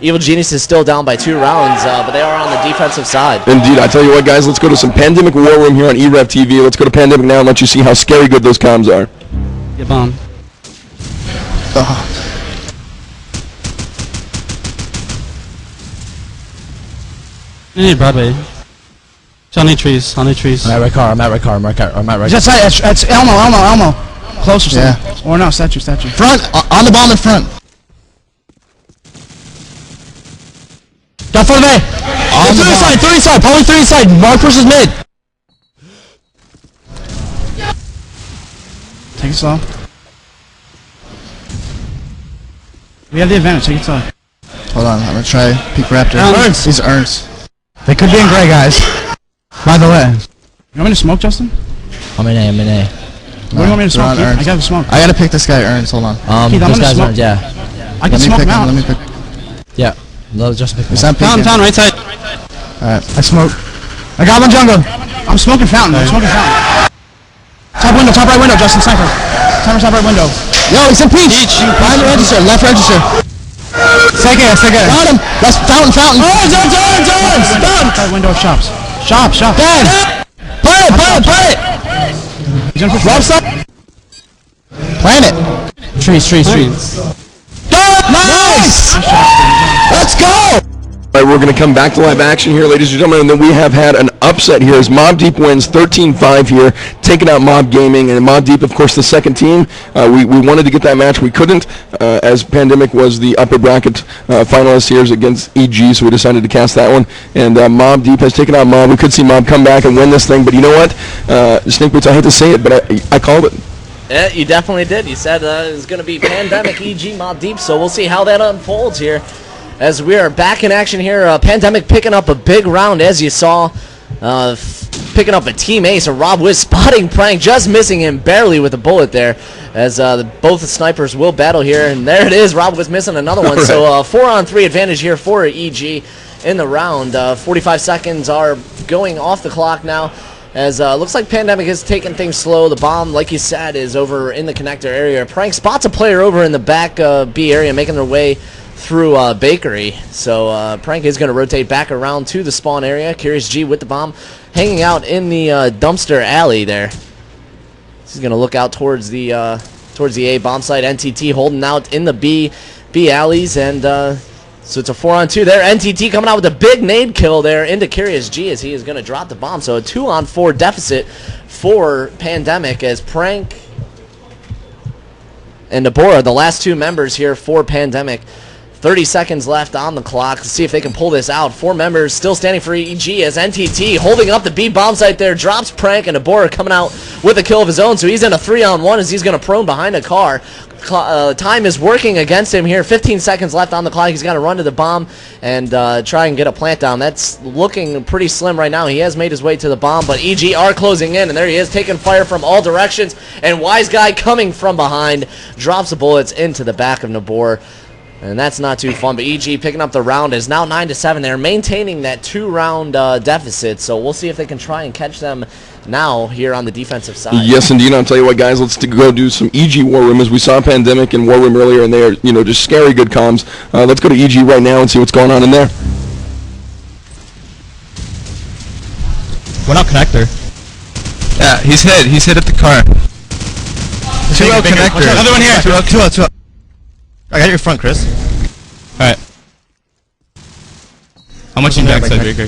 Evil Genius is still down by 2 rounds, but they are on the defensive side. Indeed. I tell you what, guys, let's go to some Pandemic War Room here on e-rev TV. Let's go to Pandemic now and let you see how scary good those comms are. Get bomb. I need Broadway. On any trees. On any trees. I'm at right car. I'm at right car. I'm at right Just car. it's Elmo. Closer, yeah. Or no, statue. Front, on the bomb in front. Got front of A. On the 30 side, probably 30 side. Mark versus mid. Take it slow. We have the advantage. Take it slow. Hold on, I'm gonna try peek raptor. Ernst. These are Ernst. They could be in gray, guys. By the way. You want me to smoke, Justin? I'm in A. What do you want me to smoke? I got the smoke. I gotta pick this guy Ernst. Hold on. Keith, I'm this gonna guy's smoke. Ernst. Yeah. I can smoke him out. Let me pick. Yeah. No, just pick him. Fountain, right side. Alright. I smoke. I got one jungle. I'm smoking fountain. Top window, top right window, Justin. Sniper. Top right window. Yo, he's in peach. Behind the register. Left register. Take it. Got him. That's fountain. Oh, it's Ernst. Top right window of shops. Shop. Dead. Play it. He's gonna push Rob stop. Plant it. Trees. Nice. Let's go. All right, we're going to come back to live action here, ladies and gentlemen, and then we have had an upset here as Mob Deep wins 13-5 here, taking out Mob Gaming, and Mob Deep, of course, the second team. We wanted to get that match. We couldn't, as Pandemic was the upper bracket finalist here against EG, so we decided to cast that one. And Mob Deep has taken out Mob. We could see Mob come back and win this thing, but you know what? Snake Boots, I hate to say it, but I called it. Yeah, you definitely did. You said it was going to be Pandemic, EG, Mob Deep, so we'll see how that unfolds here. As we are back in action here, Pandemic picking up a big round, as you saw, picking up a team ace. Rob Wiz spotting Prank, just missing him barely with a bullet there, as both the snipers will battle here. And there it is, Rob Wiz missing another one. Right. So 4-on-3 advantage here for EG in the round. 45 seconds are going off the clock now, as looks like Pandemic is taking things slow. The bomb, like you said, is over in the connector area. Prank spots a player over in the back B area, making their way through Bakery. So Prank is going to rotate back around to the spawn area. Curious G with the bomb hanging out in the dumpster alley there. He's going to look out towards the A bomb site. NTT holding out in the B alleys, and so it's a 4-on-2 there. NTT coming out with a big nade kill there into Curious G as he is going to drop the bomb. So a 2-on-4 deficit for Pandemic, as Prank and Deborah, the last two members here for Pandemic. 30 seconds left on the clock. Let's see if they can pull this out. 4 members still standing for EG, as NTT holding up the B bomb site there, drops Prank, and Deborah coming out with a kill of his own. So he's in a 3-on-1 as he's going to prone behind a car. Time is working against him here. 15 seconds left on the clock. He's got to run to the bomb and try and get a plant down. That's looking pretty slim right now. He has made his way to the bomb, but EG are closing in, and there he is, taking fire from all directions. And Wise Guy coming from behind drops the bullets into the back of Nabor. And that's not too fun, but EG picking up the round is now 9-7. They're maintaining that 2-round deficit, so we'll see if they can try and catch them now here on the defensive side. Yes, indeed. I'll tell you what, guys, let's go do some EG War Room, as we saw Pandemic and War Room earlier, and they are, just scary good comms. Let's go to EG right now and see what's going on in there. One out connector. Yeah, he's hit at the car. 2 out connector. Another one here. 2 out. I got your front, Chris. Alright. How much in backside Baker?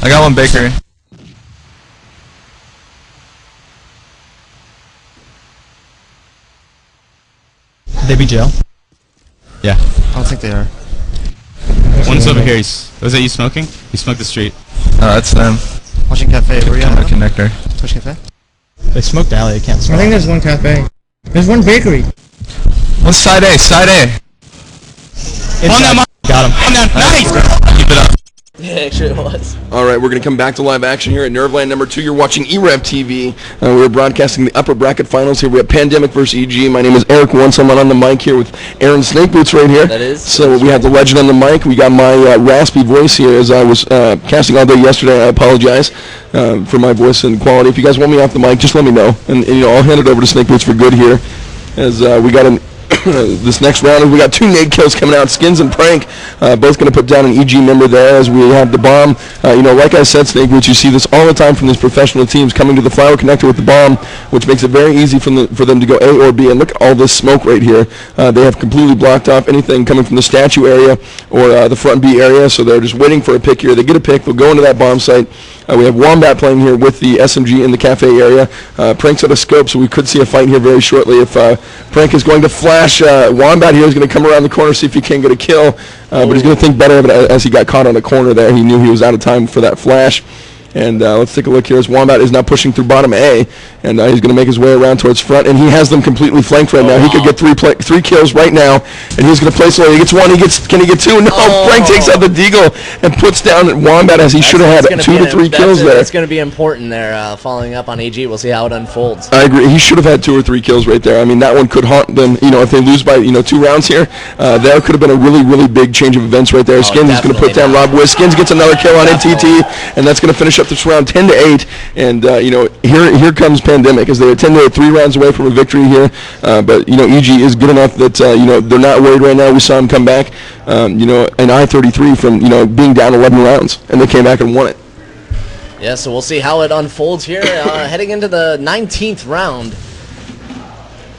I got one Baker. They be jail? Yeah. I don't think they are. One's over here. Was that you smoking? You smoked the street. Oh, that's them. Watching cafe. Where are you at? Connector. Touch cafe? They smoked alley. I can't smoke. I think there's one cafe. There's one bakery. What's side A? Side A. Got him. Nice! Keep it up. Yeah, actually it was. All right, we're going to come back to live action here at Nerveland number 2. You're watching e-rev TV. We're broadcasting the upper bracket finals here. We have Pandemic versus EG. My name is Eric Once. I'm on the mic here with Aaron Snake Boots right here. That is. So we have the legend on the mic. We got my raspy voice here as I was casting all day yesterday. I apologize for my voice and quality. If you guys want me off the mic, just let me know. And I'll hand it over to Snake Boots for good here, as we got an this next round. We got 2 nade kills coming out. Skins and Prank both going to put down an EG member there as we have the bomb. Like I said, Snake Boots, you see this all the time from these professional teams coming to the flower connector with the bomb, which makes it very easy for them to go A or B. And look at all this smoke right here. They have completely blocked off anything coming from the statue area or the front B area, so they're just waiting for a pick here. They get a pick. They'll go into that bomb site. We have Wombat playing here with the SMG in the cafe area. Prank's out of scope, so we could see a fight here very shortly. If Prank is going to flash, Wombat here is going to come around the corner, see if he can get a kill. But he's going to think better of it as he got caught on a corner there. He knew he was out of time for that flash. And let's take a look here as Wombat is now pushing through bottom A, and he's going to make his way around towards front, and he has them completely flanked right now. He could get 3 kills right now, and he's going to place low. He gets 1. Can he get 2? No, Frank takes out the Deagle and puts down Wombat as he should have had 2 to 3 kills there. That's going to be important there, following up on AG. We'll see how it unfolds. I agree. He should have had 2 or 3 kills right there. I mean, that one could haunt them. If they lose by 2 rounds here, there could have been a really, really big change of events right there. Skins is going to put down Rob Wiz. Skins gets another kill on NTT, and that's going to finish up this round 10-8. And here comes Pandemic as they are 10-8, 3 rounds away from a victory here. But EG is good enough that they're not worried right now. We saw him come back, an I-33 from being down 11 rounds, and they came back and won it. Yeah, so we'll see how it unfolds here, heading into the 19th round,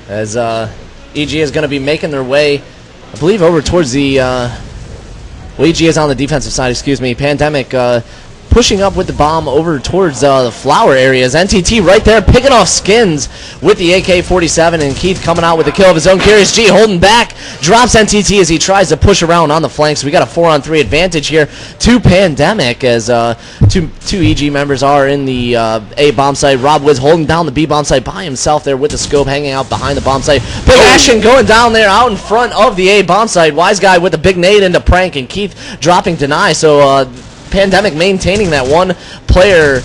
as EG is going to be making their way, I believe, over towards the. EG is on the defensive side. Excuse me. Pandemic. Pushing up with the bomb over towards the flower areas. NTT right there picking off Skins with the AK-47, and Keith coming out with a kill of his own. Curious G holding back, drops NTT as he tries to push around on the flanks. We got a 4-on-3 advantage here to Pandemic as two EG members are in the A bomb site. Rob Wiz holding down the B bomb site by himself there with the scope hanging out behind the bomb site. Big action going down there out in front of the A bomb site. Wise Guy with a big nade into Prank, and Keith dropping deny. So Pandemic maintaining that 1-player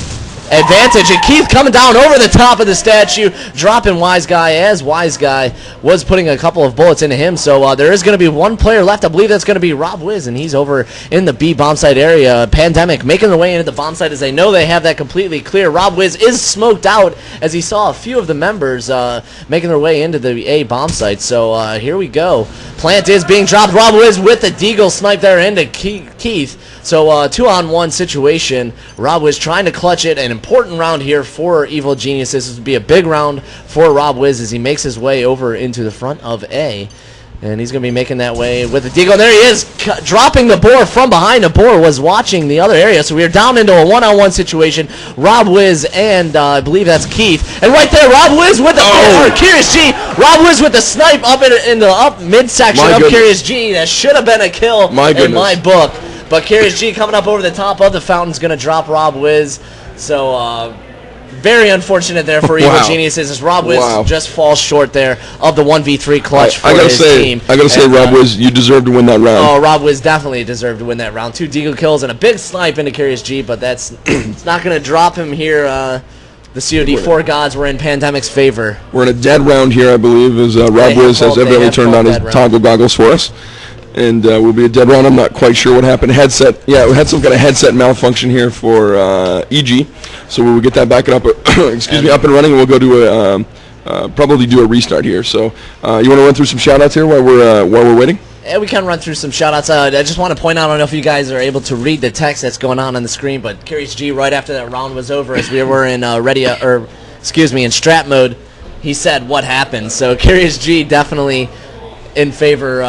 advantage, and Keith coming down over the top of the statue, dropping Wise Guy as Wise Guy was putting a couple of bullets into him. So there is going to be 1 player left. I believe that's going to be Rob Wiz, and he's over in the B bomb site area. Pandemic making their way into the bomb site as they know they have that completely clear. Rob Wiz is smoked out as he saw a few of the members making their way into the A bomb site. So here we go. Plant is being dropped. Rob Wiz with the Deagle snipe there into Keith. So 2-on-1 situation. Rob Wiz trying to clutch it. An important round here for Evil Geniuses. This would be a big round for Rob Wiz as he makes his way over into the front of A. And he's going to be making that way with the Deagle. And there he is, dropping the boar from behind. The boar was watching the other area. So we are down into a 1-on-1 situation. Rob Wiz and I believe that's Keith. And right there, Rob Wiz with the Curious G. Rob Wiz with the snipe up in the midsection of Curious G. That should have been a kill in my book. But Curious G coming up over the top of the fountain is going to drop Rob Wiz. So very unfortunate there for Evil Geniuses as Rob Wiz just falls short there of the 1v3 clutch for his team. I gotta say, Rob Wiz, you deserve to win that round. Oh, Rob Wiz definitely deserved to win that round. 2 Deagle kills and a big snipe into Curious G, but that's it's not going to drop him here. The COD4 gods were in Pandemic's favor. We're in a dead round here, I believe, as Rob Wiz has evidently turned on his toggle goggles for us. And we'll be a dead round. I'm not quite sure what happened. We had some kind of headset malfunction here for EG. So we'll get that back up, up and running, and we'll go to probably do a restart here. So you want to run through some shout-outs here while we're waiting? Yeah, we can run through some shout-outs. I just want to point out, I don't know if you guys are able to read the text that's going on the screen, but Curious G, right after that round was over, as we were in in strat mode, he said what happened. So Curious G definitely in favor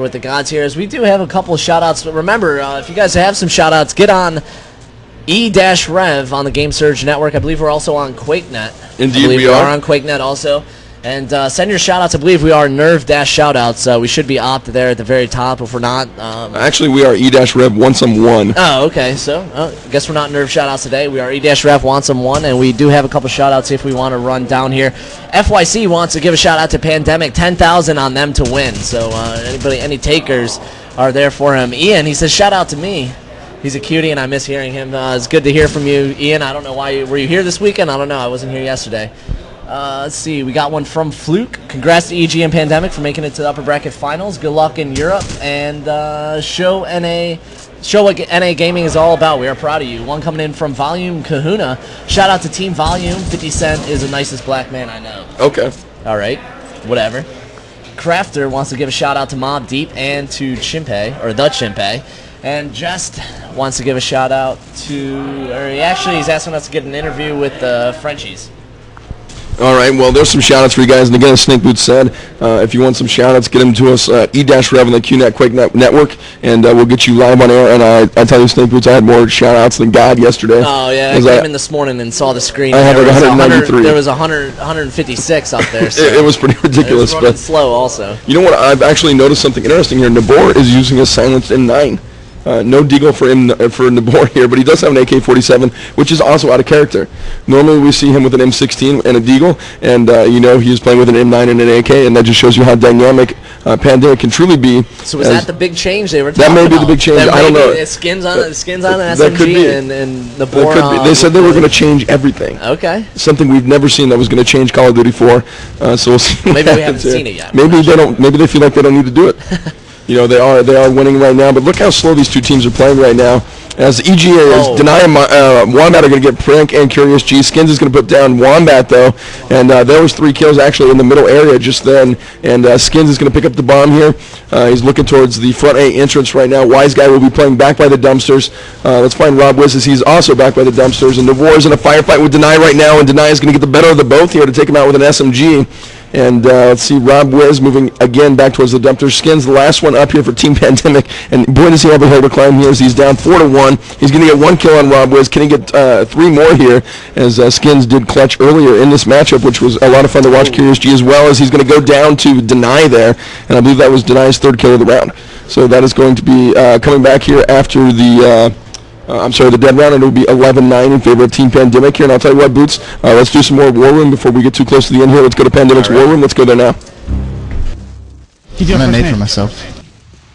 with the gods here, as we do have a couple of shout-outs. But remember, if you guys have some shout-outs, get on e-rev on the Game Surge Network. I believe we're also on QuakeNet. Indeed, we are on QuakeNet also. And send your shout-outs. I believe we are NERV-shout-outs. We should be opt there at the very top. If we're not... Actually, we are e-rev want some one. Oh, okay. So, I guess we're not NERV shout-outs today. We are e-rev want some one, and we do have a couple shout-outs if we want to run down here. FYC wants to give a shout-out to Pandemic. 10,000 on them to win. So, any takers are there for him. Ian, he says, shout-out to me. He's a cutie, and I miss hearing him. It's good to hear from you, Ian. I don't know why. Were you here this weekend? I don't know. I wasn't here yesterday. Let's see. We got one from Fluke. Congrats to EG and Pandemic for making it to the upper bracket finals. Good luck in Europe, and show what NA Gaming is all about. We are proud of you. One coming in from Volume Kahuna. Shout out to Team Volume. 50 Cent is the nicest black man I know. Okay. All right. Whatever. Crafter wants to give a shout out to Mob Deep and to Chimpe, or the Chimpe. And Just wants to give a shout out to, or he's asking us to get an interview with the Frenchies. All right, well, there's some shout-outs for you guys. And again, as Snake Boots said, if you want some shout-outs, get them to us at e-rev on the QNet Quake Network, and we'll get you live on air. And I tell you, Snake Boots, I had more shout-outs than God yesterday. Oh, yeah, I came in this morning and saw the screen. I had like 193. There was 156 up there. So it was pretty ridiculous. It was running slow also. You know what? I've actually noticed something interesting here. Nabor is using a silenced M9. No deagle for Nabor here, but he does have an AK-47, which is also out of character. Normally we see him with an M16 and a deagle, and he is playing with an M9 and an AK, and that just shows you how dynamic Pandemic can truly be. So was that the big change they were talking about? That may be the big change. I don't know. Skins on an SMG and Nabor on. They said they were going to change everything. Okay. Something we've never seen that was going to change Call of Duty 4. So we'll see. Maybe we haven't seen it yet. Maybe they don't. Maybe they feel like they don't need to do it. They are winning right now, but look how slow these two teams are playing right now. As EGA is denying Wombat are going to get Prank and Curious G. Skins is going to put down Wombat, though, and there was 3 kills actually in the middle area just then, and Skins is going to pick up the bomb here. He's looking towards the front A entrance right now. Wise Guy will be playing back by the dumpsters. Let's find Rob Wiz as he's also back by the dumpsters, and Navor is in a firefight with Deny right now, and Deny is going to get the better of the both here to take him out with an SMG. And let's see, Rob Wiz moving again back towards the dumpster. Skins, the last one up here for Team Pandemic. And boy, does he have a hill to climb here as he's down 4-1. He's going to get 1 kill on Rob Wiz. Can he get 3 more here as Skins did clutch earlier in this matchup, which was a lot of fun to watch Curious G as well, as he's going to go down to Deny there. And I believe that was Deny's 3rd kill of the round. So that is going to be coming back here after the... the dead round, and it will be 11-9 in favor of Team Pandemic here. And I'll tell you what, Boots, let's do some more War Room before we get too close to the end here. Let's go to Pandemic's War Room. Let's go there now. I'm made for myself.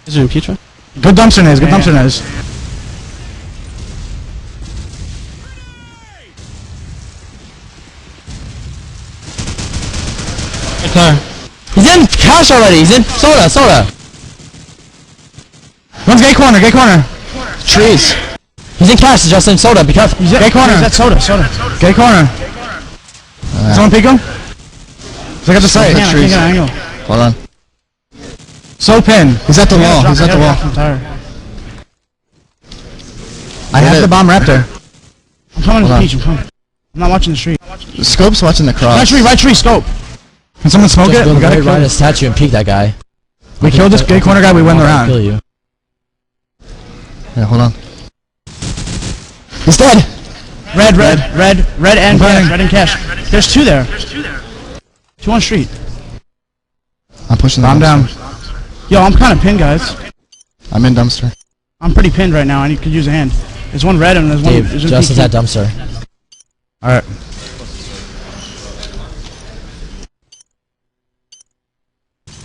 Is it in Petra? Good dumpster nays, good dumpster nays. Right there. He's in cash already. He's in soda. One's gay corner. Trees. He's in cash, Justin. Soda, be careful. Gay corner. That's soda. Gay corner. Someone peek him? Look at the site. Trees. Hold on. So pin. He's at the wall. I'm tired. I have the bomb Raptor. I'm coming to the beach. I'm not watching the street. Scope's watching the cross. Right tree, scope. Can someone smoke it? We gotta ride a statue and peek that guy. We killed this gay corner guy, we win the round. Kill you. Yeah, hold on. He's dead! Red and cash. There's 2 there. 2 on street. I'm pushing the I'm dumpster. down. Yo, I'm kind of pinned, guys. I'm in dumpster. I'm pretty pinned right now. I could use a hand. There's one red and there's one... Dave, Justin's at dumpster. Alright.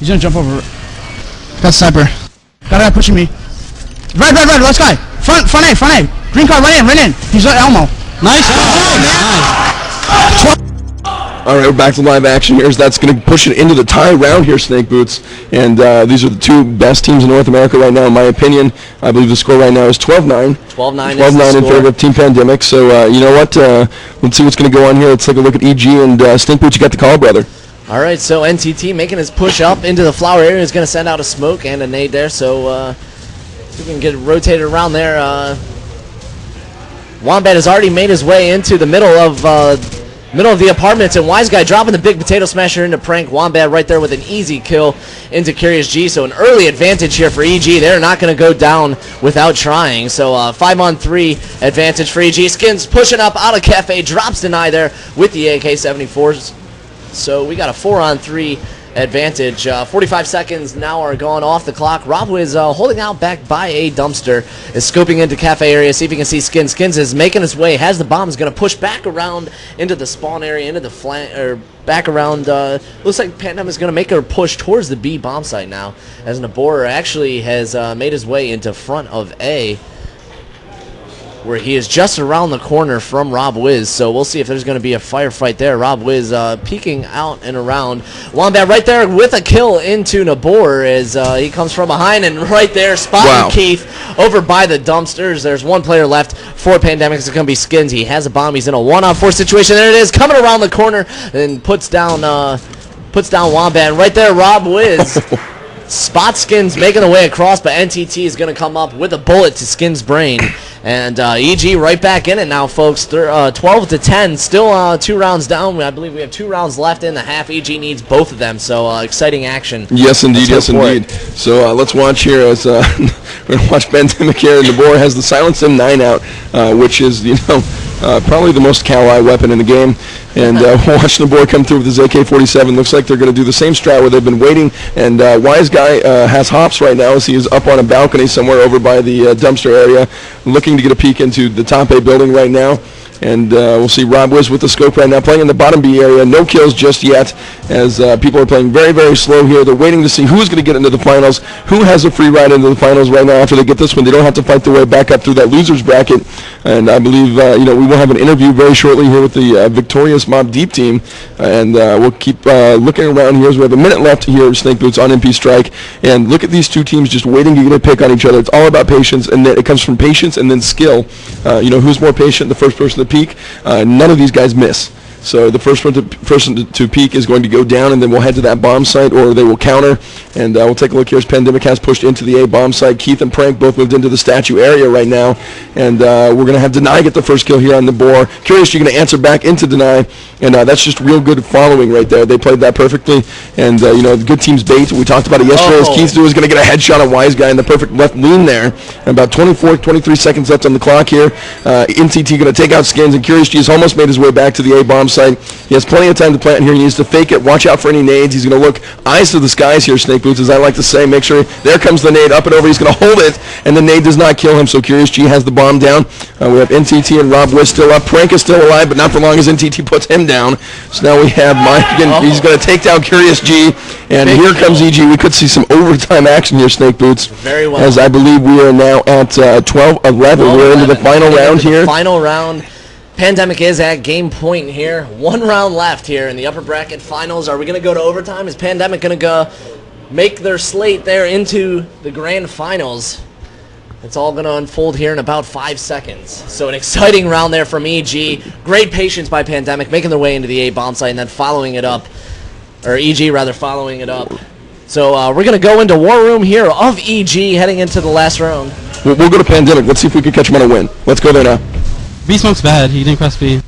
He's gonna jump over. Got sniper. Got a guy pushing me. Red, last guy. Front A. Green car, run in. He's at Elmo. Nice. All right, we're back to live action here. That's going to push it into the tie round here, Snake Boots. And these are the 2 best teams in North America right now, in my opinion. I believe the score right now is 12-9. 12-9 in favor of Team Pandemic. So, you know what? Let's see what's going to go on here. Let's take a look at EG. And Snake Boots, you got the call, brother. All right, so NTT making his push up into the flower area. Is going to send out a smoke and a nade there. So we can get it rotated around there. Wombat has already made his way into the middle of the apartments, and Wise Guy dropping the big potato smasher into Prank. Wombat right there with an easy kill into Curious G. So an early advantage here for EG. They're not going to go down without trying. So 5-on-3 advantage for EG. Skins pushing up out of Cafe, drops Deny there with the AK-74s. So we got a 4-on-3 advantage. 45 seconds now are gone off the clock. Rob is holding out back by a dumpster, is scoping into Cafe area, see if he can see Skins. Skins is making his way, has the bomb, is going to push back around into the spawn area, into the flank, or back around. Looks like Pandemic is going to make her push towards the B bomb site now, as Nabor actually has made his way into front of A, where he is just around the corner from Rob Wiz. So we'll see if there's going to be a firefight there. Rob Wiz peeking out and around. Wombat right there with a kill into Nabor as he comes from behind, and right there spotting Keith over by the dumpsters. There's 1 player left for Pandemic. It's going to be Skins. He has a bomb. He's in a 1-on-4 situation. There it is, coming around the corner and puts down puts down Wombat. And right there, Rob Wiz. Spot Skins making the way across, but NTT is going to come up with a bullet to Skins' brain. And EG right back in it now, folks. 12-10, still 2 rounds down. I believe we have 2 rounds left in the half. EG needs both of them, so exciting action. Yes, indeed, yes, indeed. So let's watch here as we're going to watch Pandemic here. And DeBoer has the Silence M9 out, which is, probably the most Cal-I weapon in the game. And we'll watch the boy come through with his AK-47. Looks like they're going to do the same strat where they've been waiting. And Wise Guy has hops right now as he is up on a balcony somewhere over by the dumpster area, looking to get a peek into the top A building right now. And we'll see Rob Wiz with the scope right now, playing in the bottom B area. No kills just yet, as people are playing very, very slow here. They're waiting to see who's going to get into the finals, who has a free ride into the finals right now. After they get this one, they don't have to fight their way back up through that loser's bracket. And I believe, we will have an interview very shortly here with the victorious Mob Deep team. And we'll keep looking around here as we have a minute left here at Snake Boots on MP Strike. And look at these two teams just waiting to get a pick on each other. It's all about patience, and then it comes from patience and then skill. Who's more patient, the first person to peak. None of these guys miss. So the first person to peak is going to go down, and then we'll head to that bomb site, or they will counter. And we'll take a look here as Pandemic has pushed into the A bomb site. Keith and Prank both moved into the statue area right now. And we're going to have Deny get the first kill here on the boar. Curious, you're going to answer back into Deny. And that's just real good following right there. They played that perfectly. And, the good team's bait. We talked about it yesterday as Keith was going to get a headshot on Wise Guy in the perfect left lean there. And about 23 seconds left on the clock here. NCT going to take out Skins, and Curious G has almost made his way back to the A bomb site. He has plenty of time to plant here. He needs to fake it. Watch out for any nades. He's going to look eyes to the skies here, Snake Boots, as I like to say. Make sure, there comes the nade up and over. He's going to hold it, and the nade does not kill him, so Curious G has the bomb down. We have NTT and Rob Wiz still up. Prank is still alive, but not for long as NTT puts him down. So now we have Mike again. He's going to take down Curious G, and here comes EG. We could see some overtime action here, Snake Boots. Very well. As I believe we are now at 12-11. We're into the final round here. Final round. Pandemic is at game point here. 1 round left here in the upper bracket finals. Are we going to go to overtime? Is Pandemic going to go make their slate there into the grand finals? It's all going to unfold here in about 5 seconds. So an exciting round there from EG. Great patience by Pandemic, making their way into the A bomb site and then following it up. Or EG, rather, following it up. So we're going to go into War Room here of EG heading into the last round. We'll go to Pandemic. Let's see if we can catch him on a win. Let's go there now. B smoke's bad. He didn't cross B.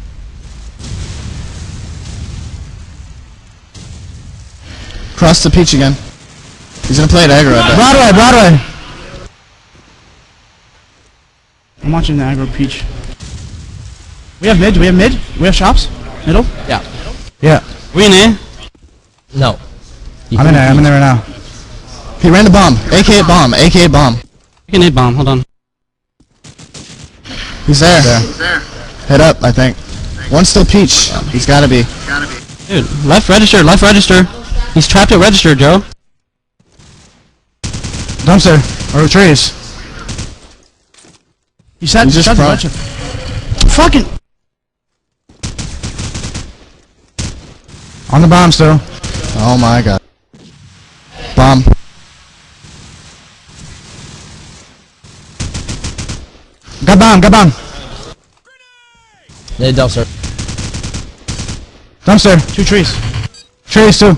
Cross the peach again. He's gonna play it aggro. Broadway. I'm watching the aggro peach. We have mid. We have shops. Middle. Yeah. We in A? No. I'm in there right now. He ran the bomb. AK bomb. We can nade bomb. Hold on. He's there. Head up, I think. One's still peach. He's gotta be. Dude, left register. He's trapped at register, Joe. Dumpster. Or trees. He said just front. Fucking. On the bomb still. Oh my god. Bomb. Got bomb. Yeah, dumpster. Dumpster. 2 trees. Trees too.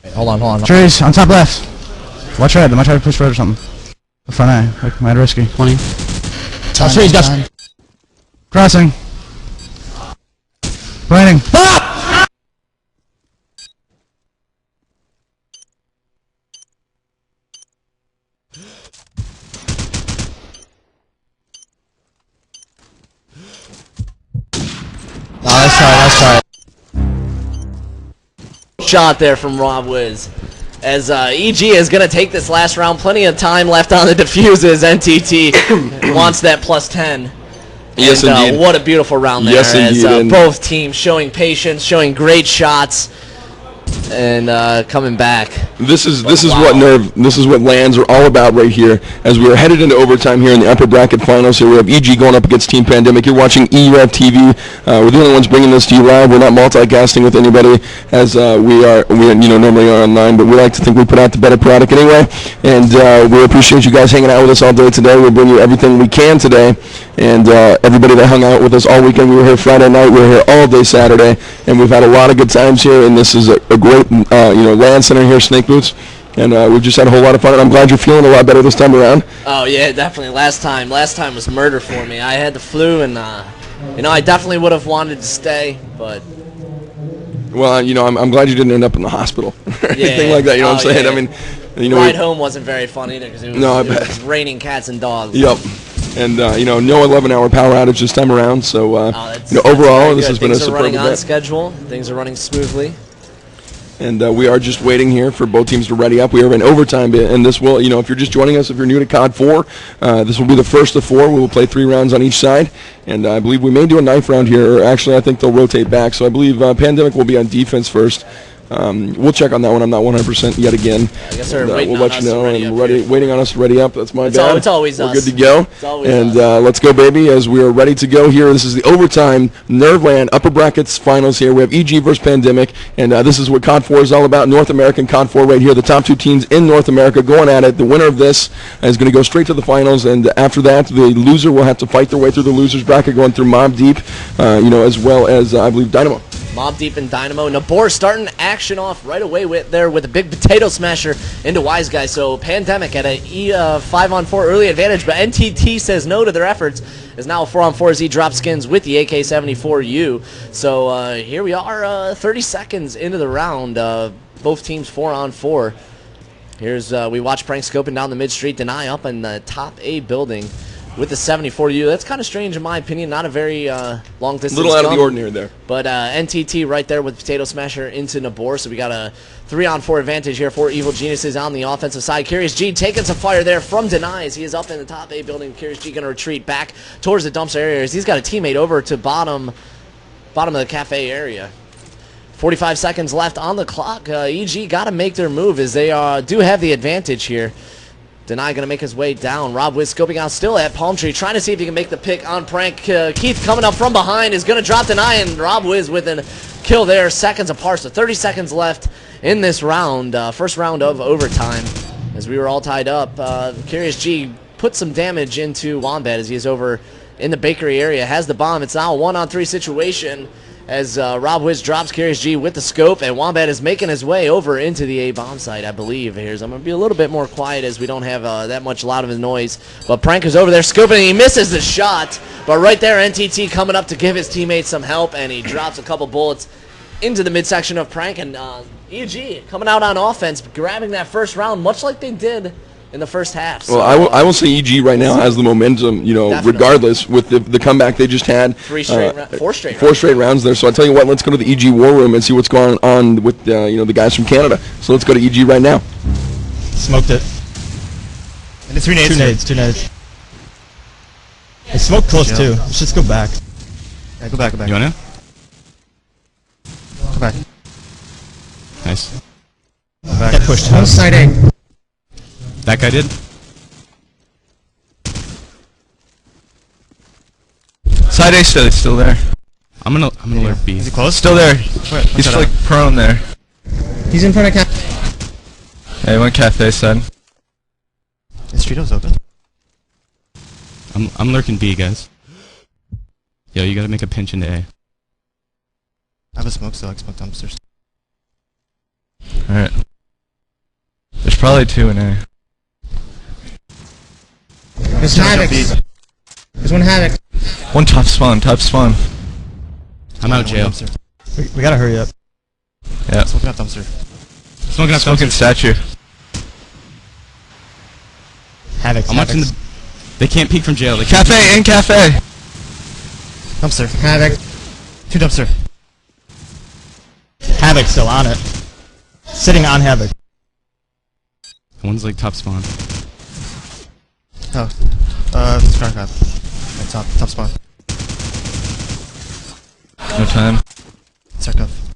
Wait, hold on. Trees on top left. Watch red. I might try to push red or something. The front eye. Like, might risky. 20. Trees, dust. Crossing. Planning. Ah! Let's try it. Shot there from Rob Wiz. As EG is going to take this last round. Plenty of time left on the diffuses. NTT wants that +10. Yes, indeed. What a beautiful round there. Yes, indeed. As both teams showing patience, showing great shots. and coming back. This is what LANs are all about right here. As we are headed into overtime here in the upper bracket finals, here we have EG going up against Team Pandemic. You're watching e-rev TV. We're the only ones bringing this to you live. We're not multicasting with anybody, as we normally are online. But we like to think we put out the better product anyway. And we appreciate you guys hanging out with us all day today. We'll bring you everything we can today. And everybody that hung out with us all weekend, we were here Friday night. We were here all day Saturday, and we've had a lot of good times here. And this is a great LAN center here, Snake Boots, and we've just had a whole lot of fun, and I'm glad you're feeling a lot better this time around. Oh yeah, definitely. Last time was murder for me. I had the flu, and I definitely would have wanted to stay, but well, I'm glad you didn't end up in the hospital or anything like that. You know what I'm saying? Yeah. I mean, ride home wasn't very fun either because it was raining cats and dogs. Yep. And no 11-hour power outage this time around. So overall, this has been a superb event. Things are running on schedule. Things are running smoothly. And we are just waiting here for both teams to ready up. We are in overtime, and this will, if you're just joining us, if you're new to COD 4, this will be the first of 4. We will play 3 rounds on each side, and I believe we may do a knife round here, or actually I think they'll rotate back. So I believe Pandemic will be on defense first. We'll check on that one. I'm not 100% yet again. I guess they're waiting we'll on let us you know, to ready and up waiting on us to ready up. That's my bad. It's always us. We're good to go. It's always and us. Let's go, baby, as we are ready to go here. This is the overtime NERV-LAN upper brackets finals here. We have EG versus Pandemic, and this is what COD 4 is all about. North American COD 4 right here. The top 2 teams in North America going at it. The winner of this is going to go straight to the finals, and after that, the loser will have to fight their way through the losers bracket, going through Mob Deep, as well as I believe Dynamo. Mob Deep and Dynamo. Nabor starting action off right away with a big potato smasher into Wise Guy. So Pandemic at a 5-on-4 early advantage, but NTT says no to their efforts. Is now a 4-on-4 as he drops skins with the AK-74U. So here we are, 30 seconds into the round. Both teams 4-on-4. Here's we watch Prank scoping down the mid street. Deny up in the top A building with the 74U. That's kind of strange in my opinion. Not a very long distance. A little out of the ordinary there. But NTT right there with Potato Smasher into Nabor. So we got a 3-on-4 advantage here for Evil Geniuses on the offensive side. Curious G taking some fire there from Denies. He is up in the top A building. Curious G going to retreat back towards the dumpster area as he's got a teammate over to bottom of the cafe area. 45 seconds left on the clock. EG got to make their move as they do have the advantage here. Deny going to make his way down. Rob Wiz scoping out still at Palm Tree, trying to see if he can make the pick on Prank. Keith coming up from behind is going to drop Deny, and Rob Wiz with a kill there, seconds apart. So 30 seconds left in this round, first round of overtime, as we were all tied up. Curious G put some damage into Wombat as he is over in the bakery area. Has the bomb. It's now a 1-on-3 situation as Rob Wiz drops Curious G with the scope, and Wombat is making his way over into the A-bomb site, I believe. I'm going to be a little bit more quiet as we don't have that much loud of a noise. But Prank is over there scoping, and he misses the shot. But right there, NTT coming up to give his teammates some help, and he drops a couple bullets into the midsection of Prank. And EG coming out on offense, grabbing that first round, much like they did in the first half. So, well, I will say EG right now has the momentum, regardless with the comeback they just had. 4 straight rounds there. So I tell you what, let's go to the EG war room and see what's going on with the guys from Canada. So let's go to EG right now. Smoked it. And it's 3 nades. 2 nades. I smoked close too. Let's just go back. Yeah, go back. You wanna? Go back. Nice. Get pushed. On side A. That guy did? Side A still there. I'm gonna alert B. Is he close? Still there. Where? He's like prone there. He's in front of cafe. Hey, one cafe side. Is Streeto's open? I'm lurking B, guys. Yo, you gotta make a pinch into A. I have a smoke still, I can smoke dumpsters. Alright. There's probably 2 in A. There's Havoc. There's one Havoc. One top spawn. I'm out of jail. We gotta hurry up. Yeah. Smoking up dumpster. Smoking statue. Havoc. I'm watching the... They can't peek from jail. They Cafe, in cafe! Dumpster. Havoc. 2 dumpster. Havoc still on it. Sitting on Havoc. One's like top spawn. Oh. Scar cap. Top spawn. No time. Scar cuff.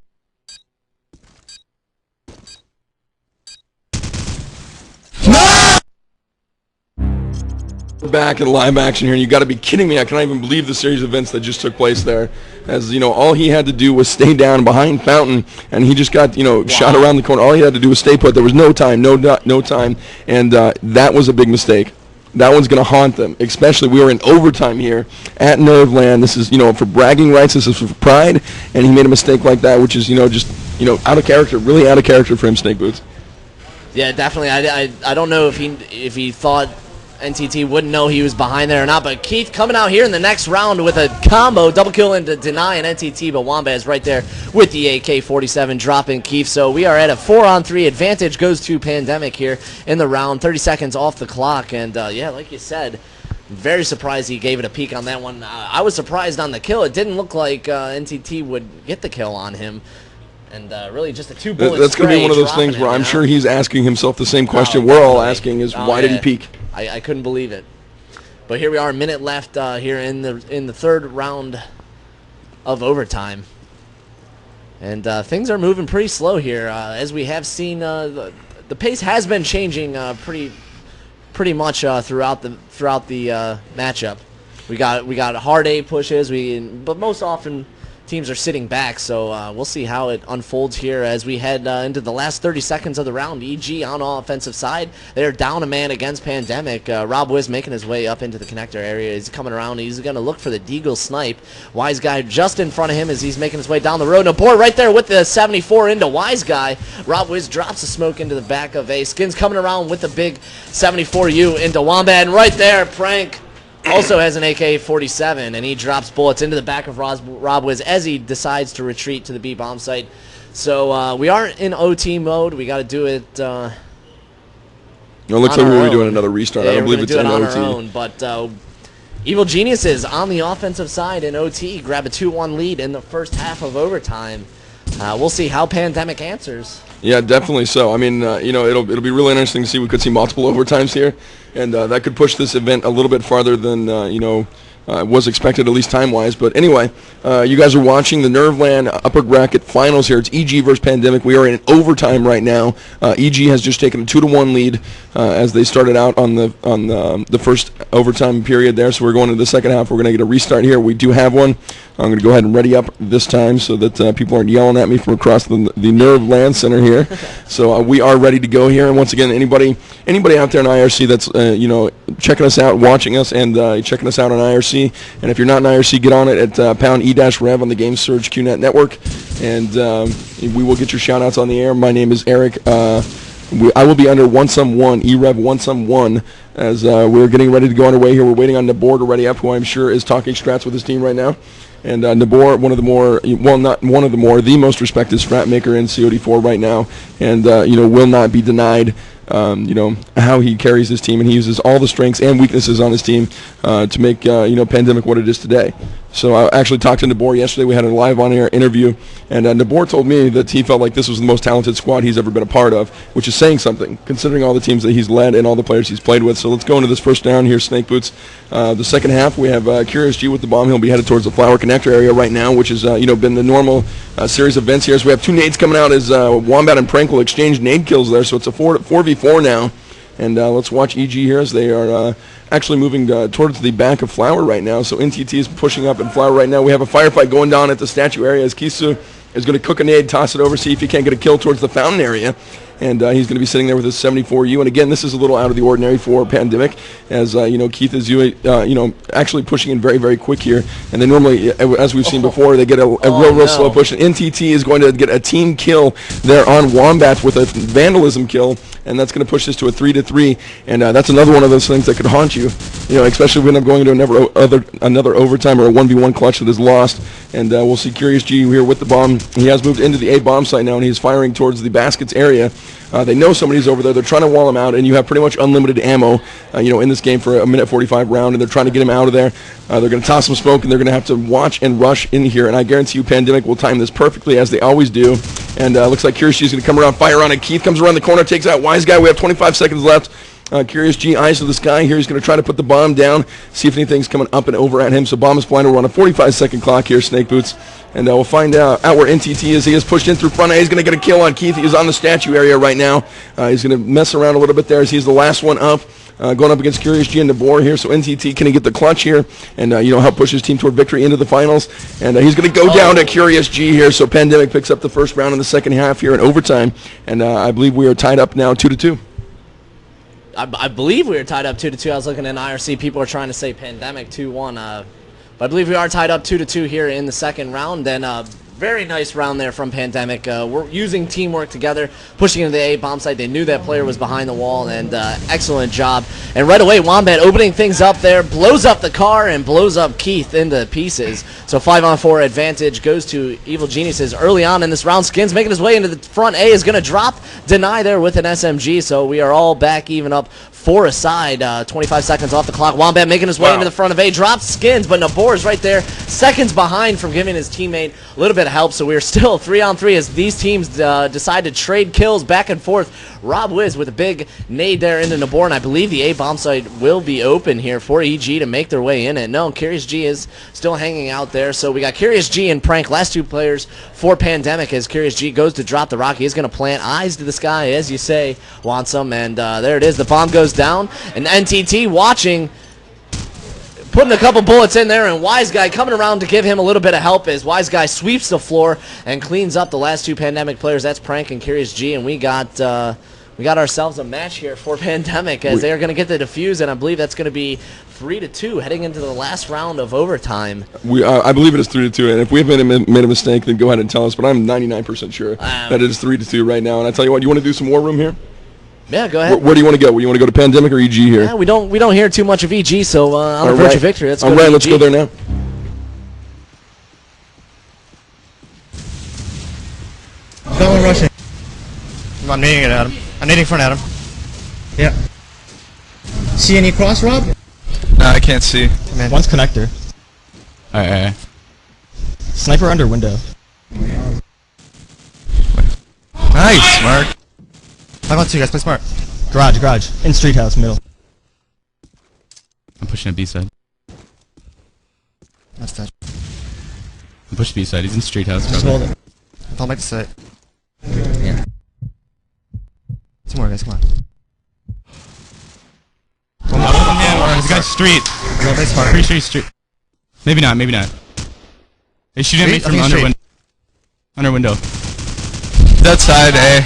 Back in live action here, and you got to be kidding me. I cannot even believe the series of events that just took place there. As, all he had to do was stay down behind Fountain, and he just got, shot around the corner. All he had to do was stay put. There was no time, no time, and that was a big mistake. That one's going to haunt them, especially we were in overtime here at Nerve Land. This is, for bragging rights. This is for pride, and he made a mistake like that, which is, just, out of character, really out of character for him, Snake Boots. Yeah, definitely. I don't know if he thought NTT wouldn't know he was behind there or not, but Keith coming out here in the next round with a combo, double kill and to deny an NTT, but Wombat is right there with the AK-47 dropping Keith. So we are at a 4-on-3 advantage, goes to Pandemic here in the round, 30 seconds off the clock, and yeah, like you said, very surprised he gave it a peek on that one. I was surprised on the kill. It didn't look like NTT would get the kill on him. And really just a two-bullet That's going to be one of those things where I'm sure he's asking himself the same question we're all asking is, why did he peek? I couldn't believe it. But here we are, a minute left here in the third round of overtime. And things are moving pretty slow here. As we have seen, the pace has been changing pretty much throughout the matchup. We got hard A pushes, but most often teams are sitting back, so we'll see how it unfolds here as we head into the last 30 seconds of the round. EG on offensive side, they're down a man against Pandemic. Rob Wiz making his way up into the connector area. He's coming around. He's going to look for the Deagle snipe. Wise Guy just in front of him as he's making his way down the road. Nabor right there with the 74 into Wise Guy. Rob Wiz drops the smoke into the back of A. Skins coming around with the big 74U into Wombat, and right there, Prank also has an AK-47, and he drops bullets into the back of Rob Wiz as he decides to retreat to the B bomb site. So we are in OT mode. We got to do it. It looks like we're doing another restart. Yeah, I don't believe it's in on OT. Our own, but Evil Geniuses on the offensive side in OT grab a 2-1 lead in the first half of overtime. We'll see how Pandemic answers. Yeah, definitely so. I mean, it'll be really interesting to see. We could see multiple overtimes here, and that could push this event a little bit farther than was expected, at least time-wise. But anyway, you guys are watching the Nerveland upper bracket finals here. It's EG versus Pandemic. We are in overtime right now. EG has just taken a 2-1 lead as they started out on the first overtime period there. So we're going into the second half. We're going to get a restart here. We do have one. I'm going to go ahead and ready up this time so that people aren't yelling at me from across the Nerve Land Center here. So we are ready to go here. And once again, anybody out there in IRC that's checking us out, watching us, and checking us out on IRC. And if you're not in IRC, get on it at pound E-Rev on the Game Surge QNet network, and we will get your shout-outs on the air. My name is Eric. I will be under one-sum-one, e-rev one-sum-one, as we're getting ready to go underway here. We're waiting on Nabor to ready up, who I'm sure is talking strats with his team right now. And Nabor, the most respected strat maker in COD4 right now, and will not be denied how he carries his team, and he uses all the strengths and weaknesses on his team to make Pandemic what it is today. So I actually talked to Nabor yesterday. We had a live on-air interview, and Nabor told me that he felt like this was the most talented squad he's ever been a part of, which is saying something, considering all the teams that he's led and all the players he's played with. So let's go into this first down here, Snake Boots. The second half, we have Curious G with the bomb. He'll be headed towards the Flower Connector area right now, which has been the normal series of events here. So we have two nades coming out as Wombat and Prank will exchange nade kills there. So it's a 4v4 now. And let's watch EG here as they are actually moving towards the back of Flower right now. So NTT is pushing up in Flower right now. We have a firefight going down at the statue area as Kisu is going to cook a nade, toss it over, see if he can't get a kill towards the fountain area. And he's going to be sitting there with his 74U. And again, this is a little out of the ordinary for Pandemic, as Keith is actually pushing in very, very quick here. And they normally, as we've seen before, they get a real slow push. And NTT is going to get a team kill there on Wombat with a vandalism kill, and that's going to push this to a 3-3. And that's another one of those things that could haunt you, especially if we end up going into another overtime or a 1v1 clutch that is lost. And we'll see Curious G here with the bomb. He has moved into the A bomb site now, and he's firing towards the baskets area. They know somebody's over there. They're trying to wall him out, and you have pretty much unlimited ammo, in this game for a minute 45 round, and they're trying to get him out of there. They're going to toss some smoke, and they're going to have to watch and rush in here, and I guarantee you Pandemic will time this perfectly, as they always do. And looks like Curious G is going to come around, fire on it. Keith comes around the corner, takes out Wise Guy. We have 25 seconds left. Curious G, eyes to the sky here. He's going to try to put the bomb down, see if anything's coming up and over at him. So bomb is blind. We're on a 45-second clock here, Snake Boots. And we'll find out where NTT is. He is pushed in through front. He's going to get a kill on Keith. He is on the statue area right now. He's going to mess around a little bit there as he's the last one up. going up against Curious G and DeBoer here. So NTT can get the clutch here and, help push his team toward victory into the finals. And he's going to go down to Curious G here. So Pandemic picks up the first round in the second half here in overtime. And I believe we are tied up now 2-2. I believe we were tied up 2-2. I was looking at IRC. People are trying to say Pandemic 2-1. But I believe we are tied up 2-2 here in the second round. And very nice round there from Pandemic. We're using teamwork together, pushing into the A bomb site. They knew that player was behind the wall, and excellent job. And right away, Wombat opening things up there, blows up the car and blows up Keith into pieces. So 5-on-4 advantage goes to Evil Geniuses early on in this round. Skins making his way into the front. A is going to drop, deny there with an SMG. So we are all back even up 4 aside, 25 seconds off the clock. Wombat making his way into the front of A, drops Skins, but Nabor is right there, seconds behind from giving his teammate a little bit of help. So we're still 3-on-3 as these teams decide to trade kills back and forth. Rob Wiz with a big nade there into Nabor, and I believe the A bomb site will be open here for EG to make their way in it. No, Curious G is still hanging out there. So we got Curious G and Prank, last 2 players for Pandemic, as Curious G goes to drop the rock. He's going to plant eyes to the sky, as you say, wants them, and there it is. The bomb goes down, and NTT watching, putting a couple bullets in there, and Wise Guy coming around to give him a little bit of help as Wise Guy sweeps the floor and cleans up the last 2 Pandemic players. That's Prank and Curious G, and we got ourselves a match here for Pandemic as they are going to get the defuse, and I believe that's going to be 3-2 heading into the last round of overtime. I believe it is 3-2, and if we have made a mistake, then go ahead and tell us, but I'm 99% sure that it is 3-2 right now. And I tell you what, you want to do some war room here? Yeah, go ahead. Where do you want to go? You want to go to Pandemic or EG here? Yeah, we don't hear too much of EG, so on the verge of victory. Let's go. All right, let's go there now. Going rushing. I'm needing it, Adam. I'm needing front, Adam. Yeah. See any cross, Rob? No, I can't see. One's connector. Alright. Sniper under window. Nice, Mark. 5-on-2, guys, play smart. Garage. In street house, middle. I'm pushing a B side. That's touch. I'm pushing B side. He's in street house. Just hold it. I'll make the site. Yeah. 2 more, guys, come on. This guy's street. No, play smart. Pretty sure he's street. Maybe not. They shoot at me from under window. That side, eh?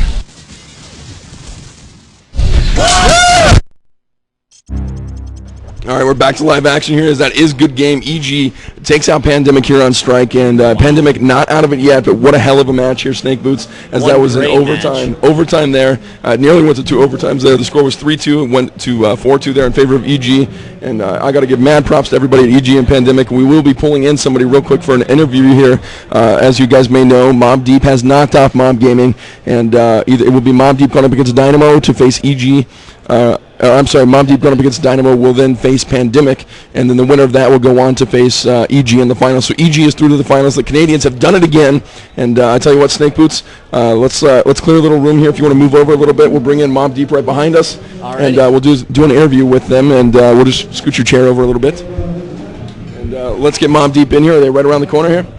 All right, we're back to live action here. As that is good game. EG takes out Pandemic here on strike, and Pandemic not out of it yet, but what a hell of a match here, Snake Boots, as that was in overtime. Match. Overtime there. Nearly went to 2 overtimes there. The score was 3-2 and went to 4-2 there in favor of EG, and I got to give mad props to everybody at EG and Pandemic. We will be pulling in somebody real quick for an interview here. As you guys may know, Mob Deep has knocked off Mob Gaming, and either it will be Mob Deep going up against Dynamo to face EG. Mob Deep going up against Dynamo will then face Pandemic, and then the winner of that will go on to face EG in the finals. So EG is through to the finals. The Canadians have done it again, and I tell you what, Snake Boots, let's clear a little room here. If you want to move over a little bit, we'll bring in Mob Deep right behind us, and we'll do an interview with them, and we'll just scoot your chair over a little bit, and let's get Mob Deep in here. Are they right around the corner here? How